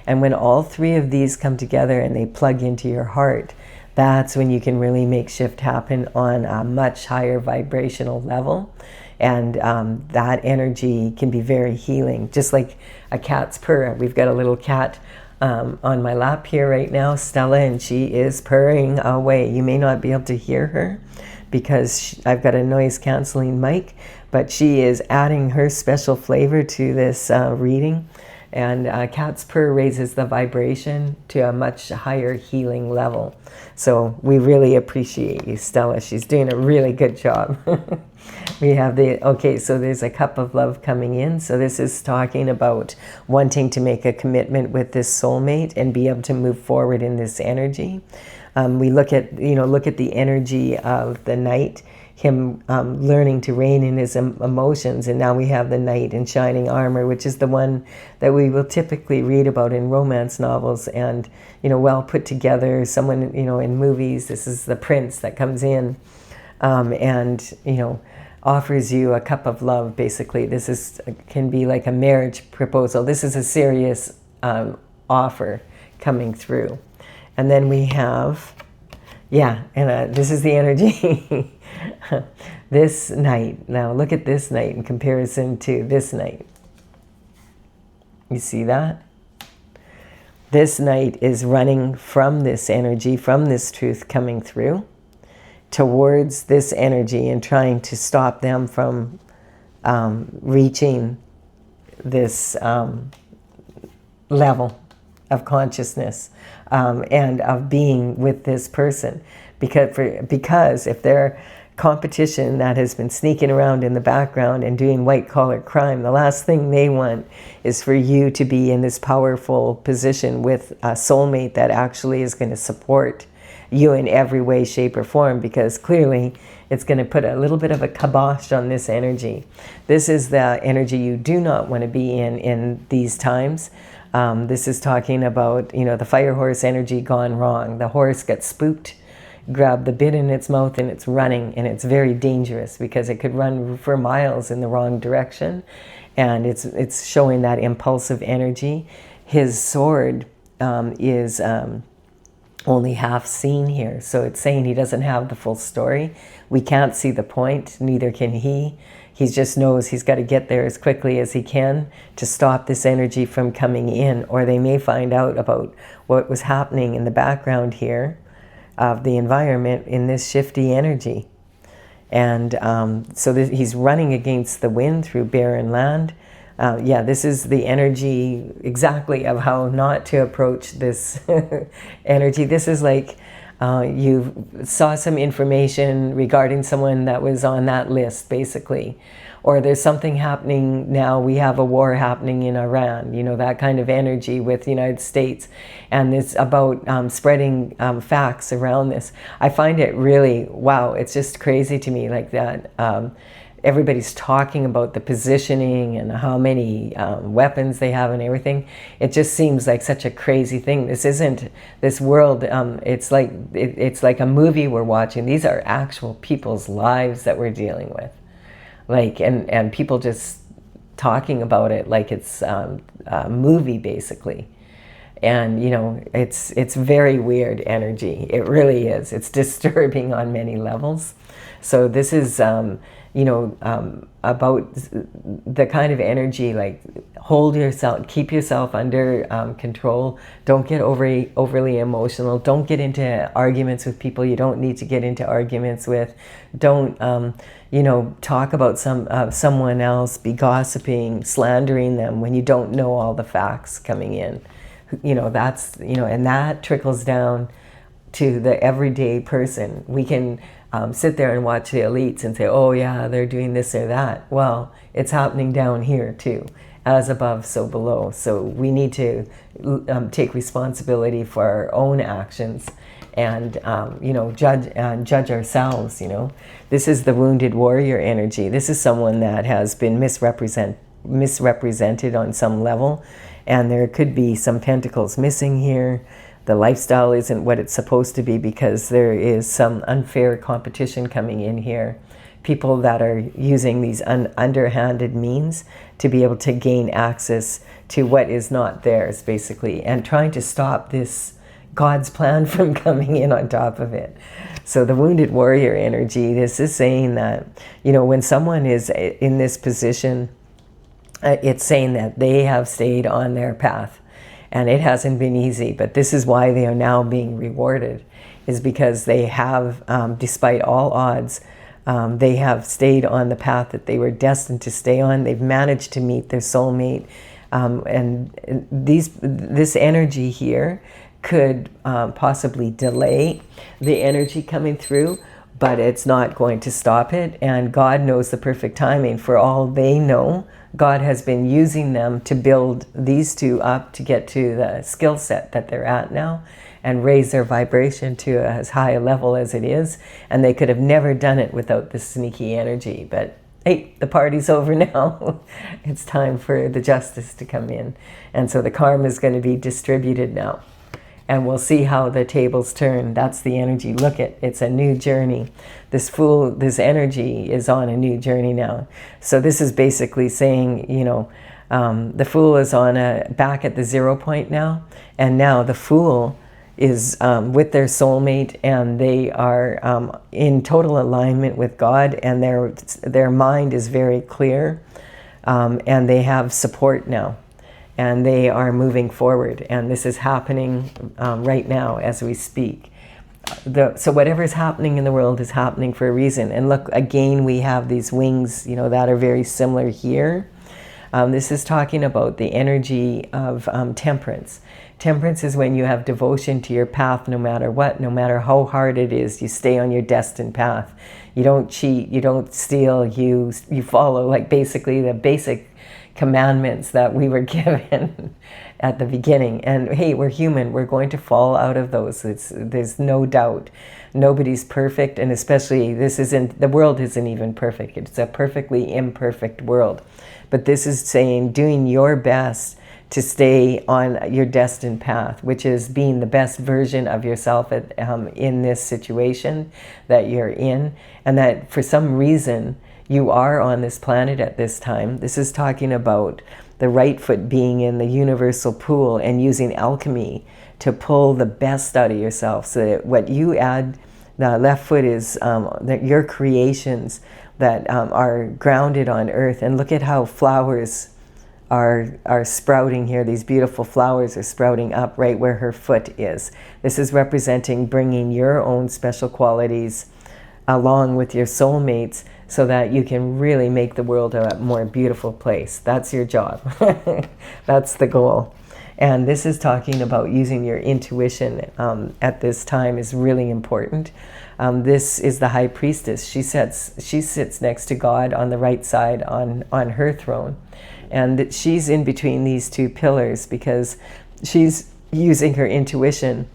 And when all 3 of these come together and they plug into your heart, That's when you can really make shift happen on a much higher vibrational level. And that energy can be very healing, just like a cat's purr. We've got a little cat on my lap here right now, Stella, and she is purring away. You may not be able to hear her because I've got a noise canceling mic, but she is adding her special flavor to this reading. And cat's purr raises the vibration to a much higher healing level. So we really appreciate you, Stella. She's doing a really good job. We have okay, so there's a cup of love coming in. So this is talking about wanting to make a commitment with this soulmate and be able to move forward in this energy. We look at the energy of the knight, him learning to rein in his emotions, and now we have the knight in shining armor, which is the one that we will typically read about in romance novels and, well put together, someone, in movies. This is the prince that comes in and, offers you a cup of love, basically. This can be like a marriage proposal. This is a serious offer coming through. And then we have, this is the energy. This knight. Now look at this knight in comparison to this knight. You see that? This knight is running from this energy, from this truth coming through, towards this energy and trying to stop them from reaching this level of consciousness and of being with this person. Because if they're competition that has been sneaking around in the background and doing white-collar crime, the last thing they want is for you to be in this powerful position with a soulmate that actually is going to support you in every way, shape, or form, because clearly it's going to put a little bit of a kibosh on this energy. This is the energy you do not want to be in these times. This is talking about, the fire horse energy gone wrong. The horse gets spooked, grabbed the bit in its mouth, and it's running, and it's very dangerous because it could run for miles in the wrong direction, and it's showing that impulsive energy. His sword is only half seen here, so it's saying he doesn't have the full story. We can't see the point, neither can he. He just knows he's got to get there as quickly as he can to stop this energy from coming in, or they may find out about what was happening in the background here of the environment in this shifty energy. And so he's running against the wind through barren land. This is the energy exactly of how not to approach this energy. This is like you saw some information regarding someone that was on that list, basically. Or there's something happening now, we have a war happening in Iran, that kind of energy with the United States. And it's about spreading facts around this. I find it really, wow, it's just crazy to me like that. Everybody's talking about the positioning and how many weapons they have and everything. It just seems like such a crazy thing. This isn't this world. It's like a movie we're watching. These are actual people's lives that we're dealing with. And people just talking about it like it's a movie, basically. And, it's very weird energy. It really is. It's disturbing on many levels. So this is, about the kind of energy, like hold yourself, keep yourself under control. Don't get overly emotional. Don't get into arguments with people you don't need to get into arguments with. Don't, talk about someone else, be gossiping, slandering them when you don't know all the facts coming in. That's, and that trickles down to the everyday person. We can sit there and watch the elites and say, oh yeah, they're doing this or that. Well, it's happening down here too. As above, so below. So we need to take responsibility for our own actions and, judge ourselves, This is the wounded warrior energy. This is someone that has been misrepresented on some level, and there could be some pentacles missing here. The lifestyle isn't what it's supposed to be because there is some unfair competition coming in here. People that are using these underhanded means to be able to gain access to what is not theirs, basically, and trying to stop this God's plan from coming in on top of it. So the wounded warrior energy, this is saying that, you know, when someone is in this position, it's saying that they have stayed on their path. And it hasn't been easy, but this is why they are now being rewarded, is because they have, despite all odds, they have stayed on the path that they were destined to stay on. They've managed to meet their soulmate. And this energy here could possibly delay the energy coming through, but it's not going to stop it. And God knows the perfect timing. For all they know, God has been using them to build these two up to get to the skill set that they're at now and raise their vibration to as high a level as it is. And they could have never done it without this sneaky energy. But hey, the party's over now. It's time for the justice to come in. And so the karma is going to be distributed now. And we'll see how the tables turn. That's the energy. Look it's a new journey. This energy is on a new journey now. So this is basically saying, you know, the fool is on back at the 0 point now. And now the fool is with their soulmate, and they are in total alignment with God, and their mind is very clear, and they have support now. And they are moving forward, and this is happening right now as we speak. So whatever is happening in the world is happening for a reason. And look, again, we have these wings, you know, that are very similar here. This is talking about the energy of temperance. Temperance is when you have devotion to your path no matter what, no matter how hard it is, you stay on your destined path. You don't cheat, you don't steal, you follow like basically the basic commandments that we were given at the beginning. And hey, we're human, we're going to fall out of those. There's no doubt. Nobody's perfect, and especially the world isn't even perfect. It's a perfectly imperfect world. But this is saying doing your best to stay on your destined path, which is being the best version of yourself in this situation that you're in, and that for some reason you are on this planet at this time. This is talking about the right foot being in the universal pool and using alchemy to pull the best out of yourself. So that what you add, the left foot is your creations that are grounded on earth. And look at how flowers are sprouting here. These beautiful flowers are sprouting up right where her foot is. This is representing bringing your own special qualities along with your soulmates so that you can really make the world a more beautiful place. That's your job. That's the goal. And this is talking about using your intuition at this time is really important. This is the high priestess. She sits next to God on the right side on her throne. And she's in between these two pillars because she's using her intuition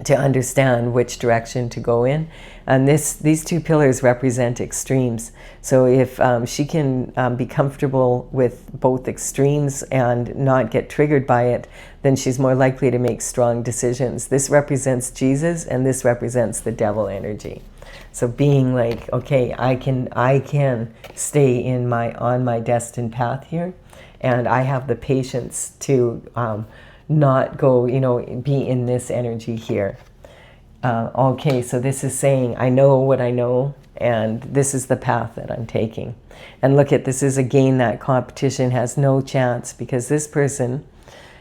to understand which direction to go in. And these two pillars represent extremes. So if she can be comfortable with both extremes and not get triggered by it, then she's more likely to make strong decisions. This represents Jesus, and this represents the devil energy. So being like, okay, I can stay on my destined path here, and I have the patience to not go, be in this energy here. Okay, so this is saying, I know what I know, and this is the path that I'm taking. And look at this is again that competition has no chance, because this person,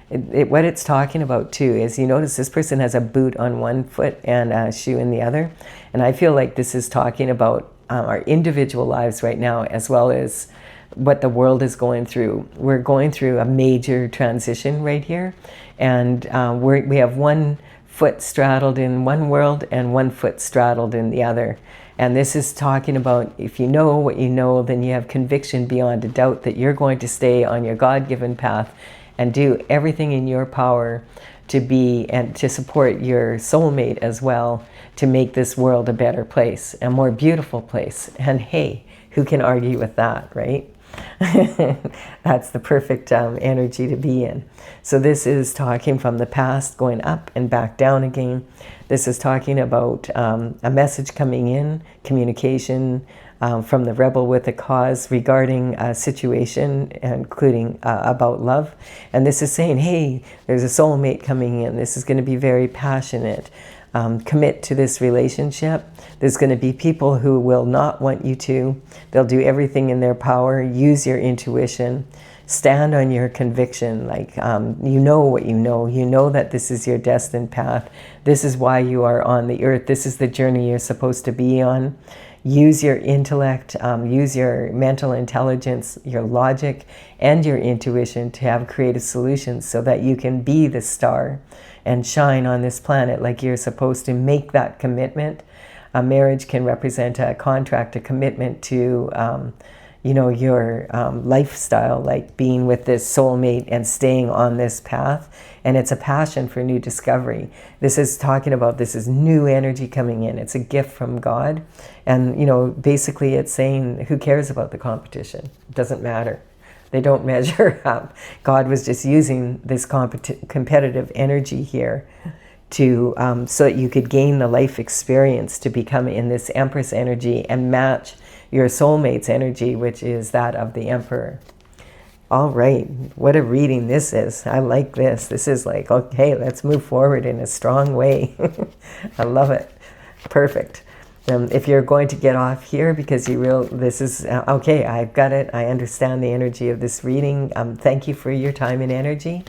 what it's talking about too is, you notice this person has a boot on one foot and a shoe in the other. And I feel like this is talking about our individual lives right now, as well as what the world is going through. We're going through a major transition right here, and we have one foot straddled in one world and one foot straddled in the other. And this is talking about, if you know what you know, then you have conviction beyond a doubt that you're going to stay on your God-given path and do everything in your power to be and to support your soulmate as well, to make this world a better place, a more beautiful place. And hey, who can argue with that, right? That's the perfect energy to be in. So this is talking from the past, going up and back down again. This is talking about a message coming in, communication, from the rebel with a cause regarding a situation, including about love. And this is saying, hey, there's a soulmate coming in. This is going to be very passionate. Commit to this relationship. There's going to be people who will not want you to. They'll do everything in their power. Use your intuition. Stand on your conviction, like you know what you know. You know that this is your destined path. This is why you are on the earth. This is the journey you're supposed to be on. Use your intellect, use your mental intelligence, your logic, and your intuition to have creative solutions so that you can be the star and shine on this planet like you're supposed to. Make that commitment. A marriage can represent a contract, a commitment to you know, your lifestyle, like being with this soulmate and staying on this path. And it's a passion for new discovery. This is talking about, this is new energy coming in. It's a gift from God. And, you know, basically it's saying, who cares about the competition? It doesn't matter. They don't measure up. God was just using this competitive energy here to so that you could gain the life experience to become in this Empress energy and match your soulmate's energy, which is that of the Emperor. All right, what a reading this is. I like this. This is like, okay, let's move forward in a strong way. I love it. Perfect. If you're going to get off here because this is, okay, I've got it. I understand the energy of this reading. Thank you for your time and energy.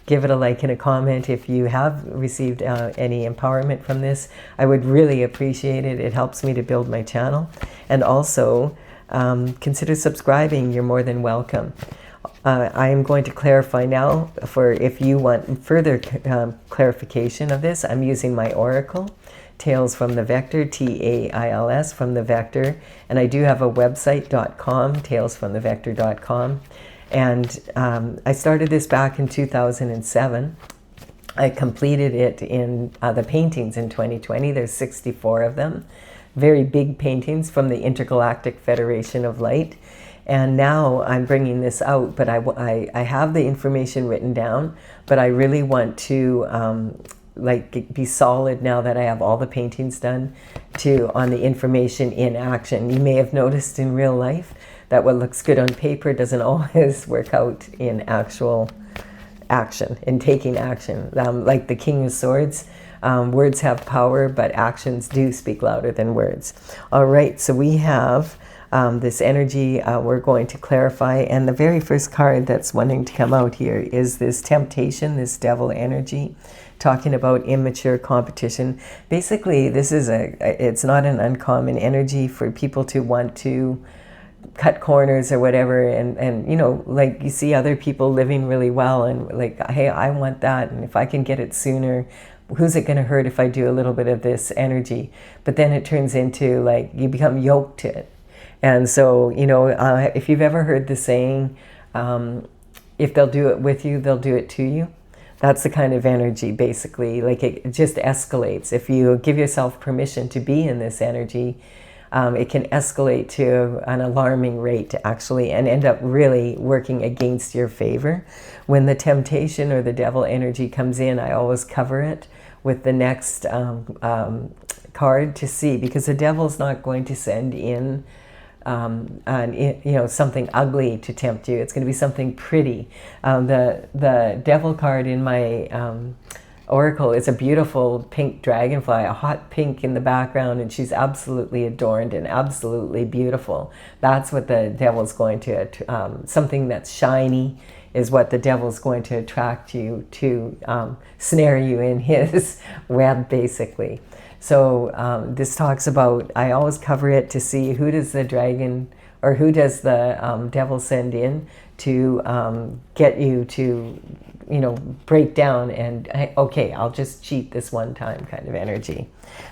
Give it a like and a comment if you have received any empowerment from this. I would really appreciate it. It helps me to build my channel. And also, consider subscribing. You're more than welcome. I am going to clarify now for if you want further clarification of this. I'm using my Oracle, Tales from the Vector, T-A-I-L-S, from the Vector. And I do have a website.com, talesfromthevector.com. And I started this back in 2007. I completed it in the paintings in 2020. There's 64 of them. Very big paintings from the Intergalactic Federation of Light. And now I'm bringing this out, but I have the information written down, but I really want to like be solid now that I have all the paintings done on the information in action. You may have noticed in real life that what looks good on paper doesn't always work out in actual action, in taking action. Like the King of Swords, words have power, but actions do speak louder than words. All right, so we have this energy we're going to clarify, and the very first card that's wanting to come out here is this temptation, this devil energy, talking about immature competition. Basically, this is it's not an uncommon energy for people to want to cut corners or whatever, and you know, like you see other people living really well and like, hey, I want that, and if I can get it sooner, who's it going to hurt if I do a little bit of this energy? But then it turns into like you become yoked to it. And so, you know, if you've ever heard the saying, if they'll do it with you, they'll do it to you. That's the kind of energy, basically. Like it just escalates. If you give yourself permission to be in this energy, it can escalate to an alarming rate, actually, and end up really working against your favor. When the temptation or the devil energy comes in, I always cover it with the next card to see, because the devil's not going to send in you know, something ugly to tempt you. It's going to be something pretty. The devil card in my oracle is a beautiful pink dragonfly, a hot pink in the background, and she's absolutely adorned and absolutely beautiful. That's what the devil's going to, something that's shiny is what the devil's going to attract you to, snare you in his web, basically. So this talks about, I always cover it to see who does the dragon, or who does the devil send in to get you to, you know, break down and, okay, I'll just cheat this one time kind of energy.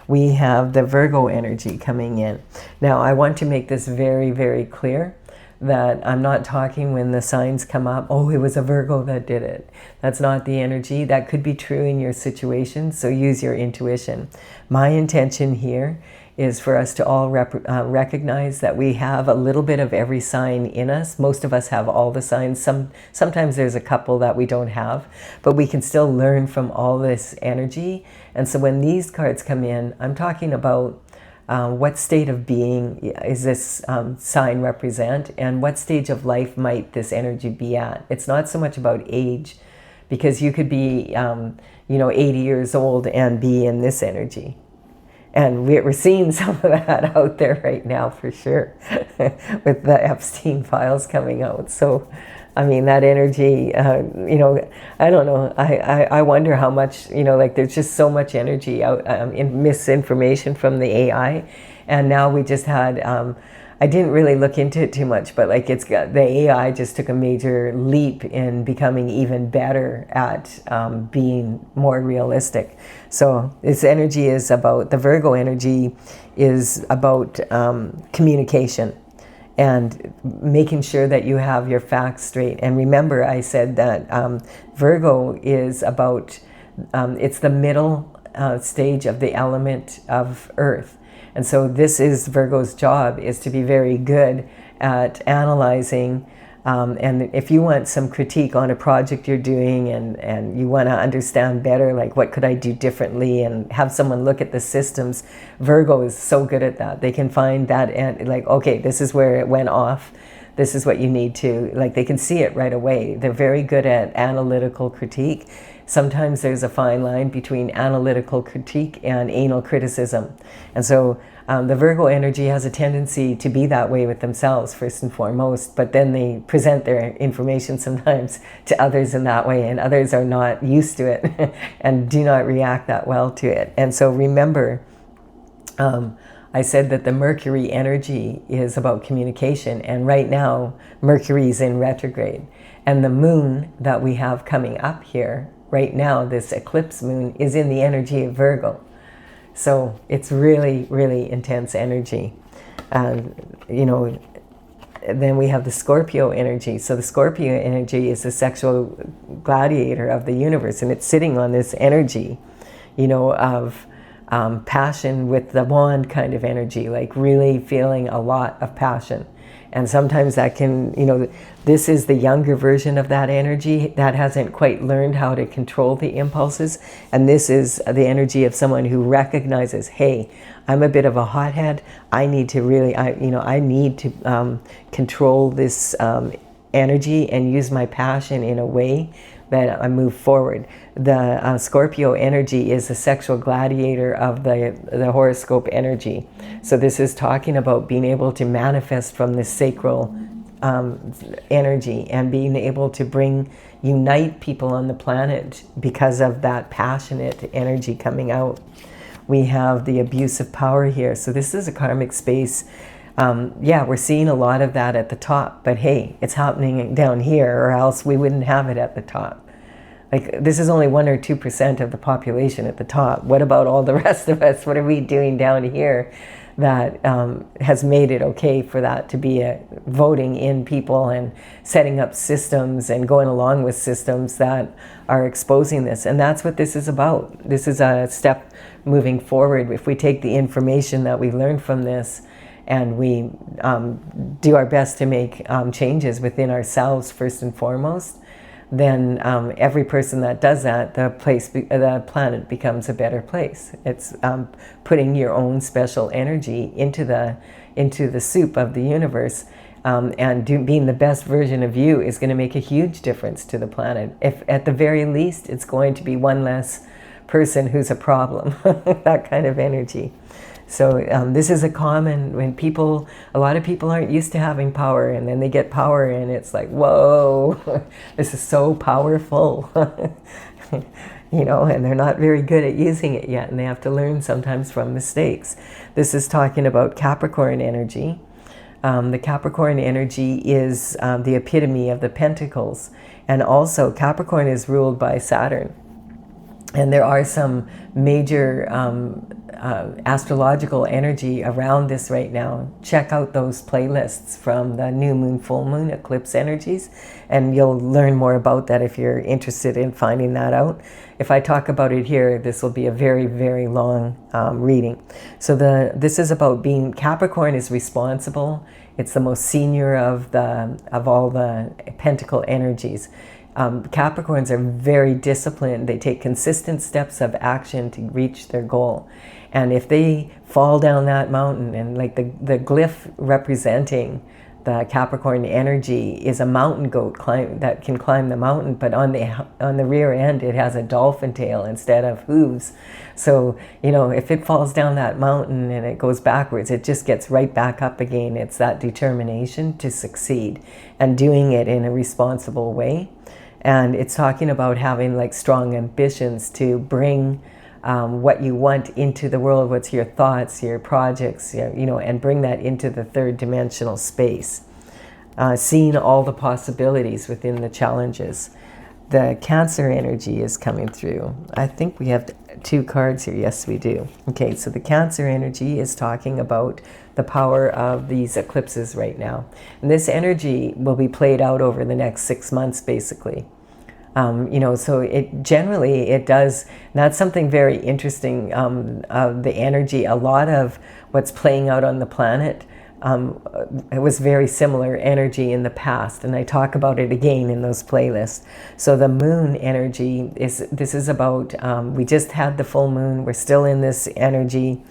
We have the Virgo energy coming in. Now, I want to make this very, very clear that I'm not talking when the signs come up, oh, it was a Virgo that did it. That's not the energy. That could be true in your situation, so use your intuition. My intention here is for us to all recognize that we have a little bit of every sign in us. Most of us have all the signs. Sometimes there's a couple that we don't have, but we can still learn from all this energy. And so when these cards come in, I'm talking about what state of being is this sign represent, and what stage of life might this energy be at. It's not so much about age, because you could be 80 years old and be in this energy. And we're seeing some of that out there right now for sure with the Epstein files coming out. So, I mean, that energy, I don't know. I wonder how much, like there's just so much energy out in misinformation from the AI. And now we just had, I didn't really look into it too much, but like the AI just took a major leap in becoming even better at being more realistic. So this energy is about, the Virgo energy is about communication and making sure that you have your facts straight. And remember, I said that Virgo is about, it's the middle stage of the element of Earth. And so this is Virgo's job, is to be very good at analyzing. And if you want some critique on a project you're doing and you want to understand better, like what could I do differently, and have someone look at the systems, Virgo is so good at that. They can find that and like, okay, this is where it went off. This is what you need to, like they can see it right away. They're very good at analytical critique. Sometimes there's a fine line between analytical critique and anal criticism. And so the Virgo energy has a tendency to be that way with themselves, first and foremost, but then they present their information sometimes to others in that way, and others are not used to it and do not react that well to it. And so remember, I said that the Mercury energy is about communication, and right now Mercury is in retrograde, and the moon that we have coming up here right now, this eclipse moon, is in the energy of Virgo. So it's really, really intense energy. Then we have the Scorpio energy. So the Scorpio energy is the sexual gladiator of the universe, and it's sitting on this energy, of passion with the wand kind of energy, like really feeling a lot of passion. And sometimes that can, this is the younger version of that energy that hasn't quite learned how to control the impulses. And this is the energy of someone who recognizes, hey, I'm a bit of a hothead. I need to really, I need to control this energy and use my passion in a way that I move forward. The Scorpio energy is the sexual gladiator of the horoscope energy. So this is talking about being able to manifest from the sacral energy and being able to unite people on the planet because of that passionate energy coming out. We have the abuse of power here. So this is a karmic space. We're seeing a lot of that at the top, but hey, it's happening down here, or else we wouldn't have it at the top. Like, this is only 1 or 2% of the population at the top. What about all the rest of us? What are we doing down here that has made it okay for that to be voting in people and setting up systems and going along with systems that are exposing this? And that's what this is about. This is a step moving forward. If we take the information that we learned from this and we do our best to make changes within ourselves first and foremost, then every person that does that, the planet becomes a better place. It's putting your own special energy into the soup of the universe, and being the best version of you is going to make a huge difference to the planet. If at the very least, it's going to be one less person who's a problem, that kind of energy. So this is when a lot of people aren't used to having power, and then they get power and it's like, whoa, this is so powerful, and they're not very good at using it yet, and they have to learn sometimes from mistakes. This is talking about Capricorn energy. The Capricorn energy is the epitome of the Pentacles, and also Capricorn is ruled by Saturn. And there are some major astrological energy around this right now. Check out those playlists from the new moon, full moon, eclipse energies, and you'll learn more about that if you're interested in finding that out. If I talk about it here, this will be a very, very long reading. So this is about Capricorn is responsible. It's the most senior of all the pentacle energies. Capricorns are very disciplined. They take consistent steps of action to reach their goal. And if they fall down that mountain, and like the glyph representing the Capricorn energy is a mountain goat that can climb the mountain, but on the rear end it has a dolphin tail instead of hooves. So, you know, if it falls down that mountain and it goes backwards, it just gets right back up again. It's that determination to succeed and doing it in a responsible way. And it's talking about having like strong ambitions to bring what you want into the world, what's your thoughts, your projects, you know, and bring that into the third dimensional space. Seeing all the possibilities within the challenges. The Cancer energy is coming through. I think we have 2 cards here. Yes, we do. Okay, so the Cancer energy is talking about the power of these eclipses right now. And this energy will be played out over the next 6 months, basically. You know, so it does, that's something very interesting, the energy, a lot of what's playing out on the planet, it was very similar energy in the past, and I talk about it again in those playlists. So the moon energy this is about, we just had the full moon, we're still in this energy.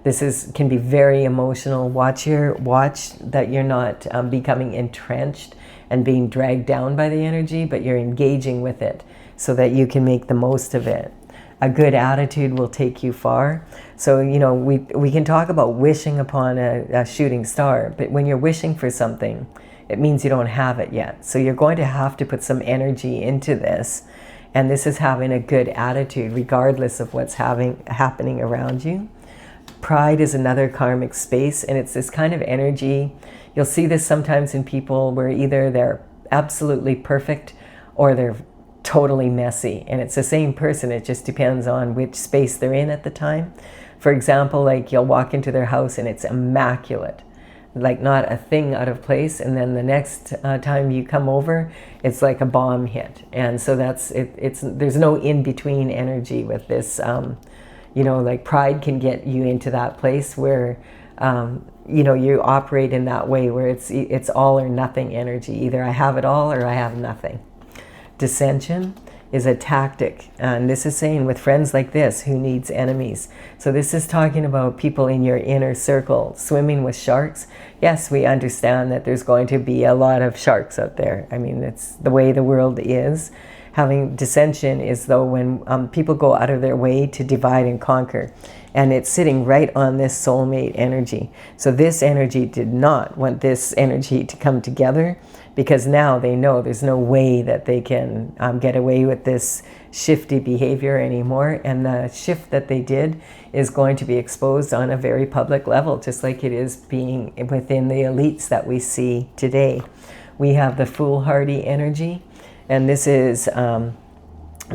This can be very emotional. Watch that you're not becoming entrenched and being dragged down by the energy, but you're engaging with it so that you can make the most of it. A good attitude will take you far. So, you know, we can talk about wishing upon a shooting star, but when you're wishing for something, it means you don't have it yet. So you're going to have to put some energy into this. And this is having a good attitude regardless of what's happening around you. Pride is another karmic space, and it's this kind of energy. You'll see this sometimes in people where either they're absolutely perfect or they're totally messy, and it's the same person. It just depends on which space they're in at the time. For example, like you'll walk into their house and it's immaculate, like not a thing out of place, and then the next time you come over, it's like a bomb hit. And so that's it. There's no in-between energy with this. You know, like pride can get you into that place where you know, you operate in that way where it's all or nothing energy. Either I have it all or I have nothing. Dissension is a tactic, and this is saying with friends like this, who needs enemies? So this is talking about people in your inner circle. Swimming with sharks. Yes, we understand that there's going to be a lot of sharks out there. I mean, it's the way the world is. Having dissension is though when people go out of their way to divide and conquer. And it's sitting right on this soulmate energy. So this energy did not want this energy to come together, because now they know there's no way that they can get away with this shifty behavior anymore. And the shift that they did is going to be exposed on a very public level, just like it is being within the elites that we see today. We have the foolhardy energy, and this is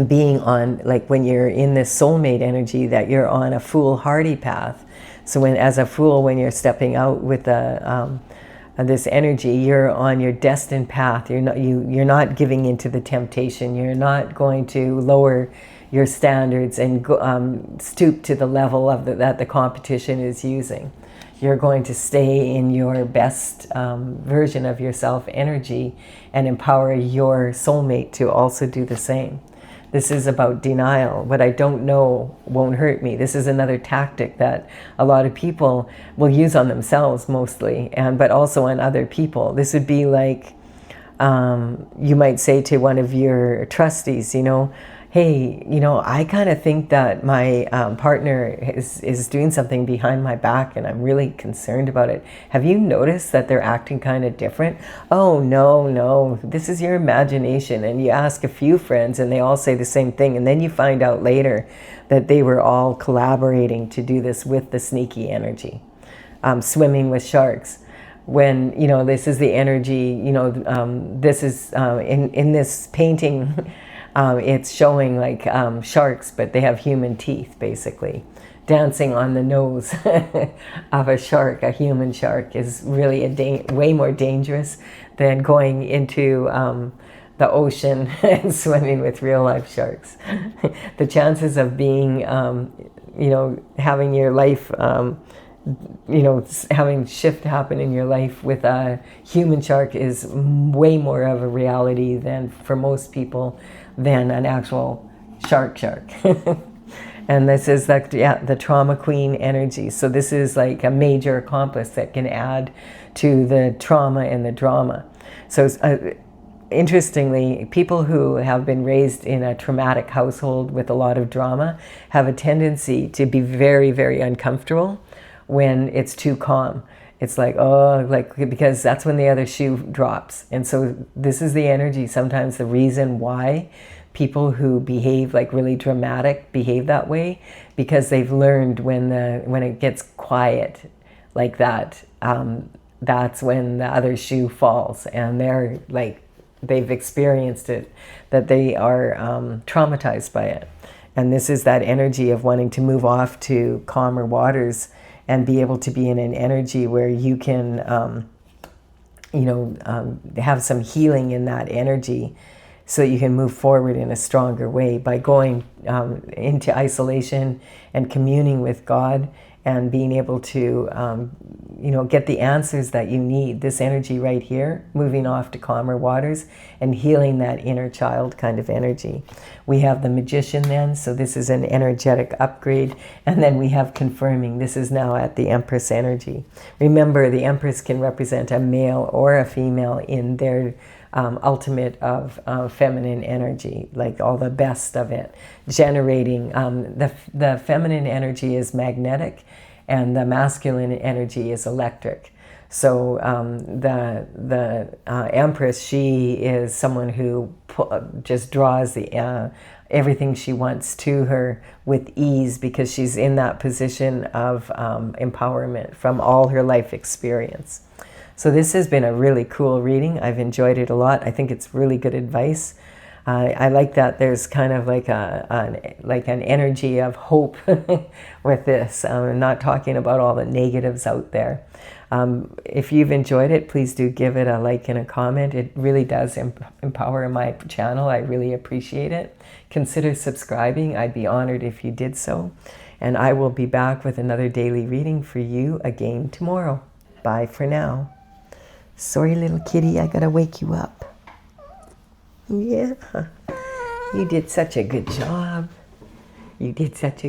being on, like when you're in this soulmate energy, that you're on a foolhardy path. So when, as a fool, when you're stepping out with this energy, you're on your destined path. You're not giving into the temptation. You're not going to lower your standards and stoop to the level of that the competition is using. You're going to stay in your best version of yourself energy and empower your soulmate to also do the same. This is about denial. What I don't know won't hurt me. This is another tactic that a lot of people will use on themselves mostly, but also on other people. This would be like, you might say to one of your trustees, you know, hey, you know, I kind of think that my partner is doing something behind my back and I'm really concerned about it. Have you noticed that they're acting kind of different? Oh, no, this is your imagination. And you ask a few friends and they all say the same thing. And then you find out later that they were all collaborating to do this with the sneaky energy. Swimming with sharks. When, you know, this is the energy, you know, this is in this painting, it's showing like sharks, but they have human teeth, basically. Dancing on the nose of a shark, a human shark, is really way more dangerous than going into the ocean and swimming with real life sharks. The chances of being, you know, having your life, you know, having shift happen in your life with a human shark is way more of a reality than for most people than an actual shark. And this is like, yeah, the trauma queen energy. So this is like a major accomplice that can add to the trauma and the drama. So interestingly, people who have been raised in a traumatic household with a lot of drama have a tendency to be very, very uncomfortable when it's too calm. It's like, oh, like, because that's when the other shoe drops. And so this is the energy, sometimes the reason why people who behave like really dramatic behave that way, because they've learned when it gets quiet like that, that's when the other shoe falls, and they're like, they've experienced it, that they are traumatized by it. And this is that energy of wanting to move off to calmer waters and be able to be in an energy where you can, have some healing in that energy, so that you can move forward in a stronger way by going into isolation and communing with God and being able to, get the answers that you need. This energy right here, moving off to calmer waters and healing that inner child kind of energy. We have the Magician then, so this is an energetic upgrade. And then we have confirming. This is now at the Empress energy. Remember, the Empress can represent a male or a female in their ultimate of feminine energy, like all the best of it, generating. The feminine energy is magnetic, and the masculine energy is electric. So the Empress, she is someone who just draws the everything she wants to her with ease, because she's in that position of empowerment from all her life experience. So this has been a really cool reading. I've enjoyed it a lot. I think it's really good advice. I like that there's kind of like an energy of hope with this. I'm not talking about all the negatives out there. If you've enjoyed it, please do give it a like and a comment. It really does empower my channel. I really appreciate it. Consider subscribing. I'd be honored if you did so. And I will be back with another daily reading for you again tomorrow. Bye for now. Sorry, little kitty, I gotta wake you up. Yeah, you did such a good job. You did such a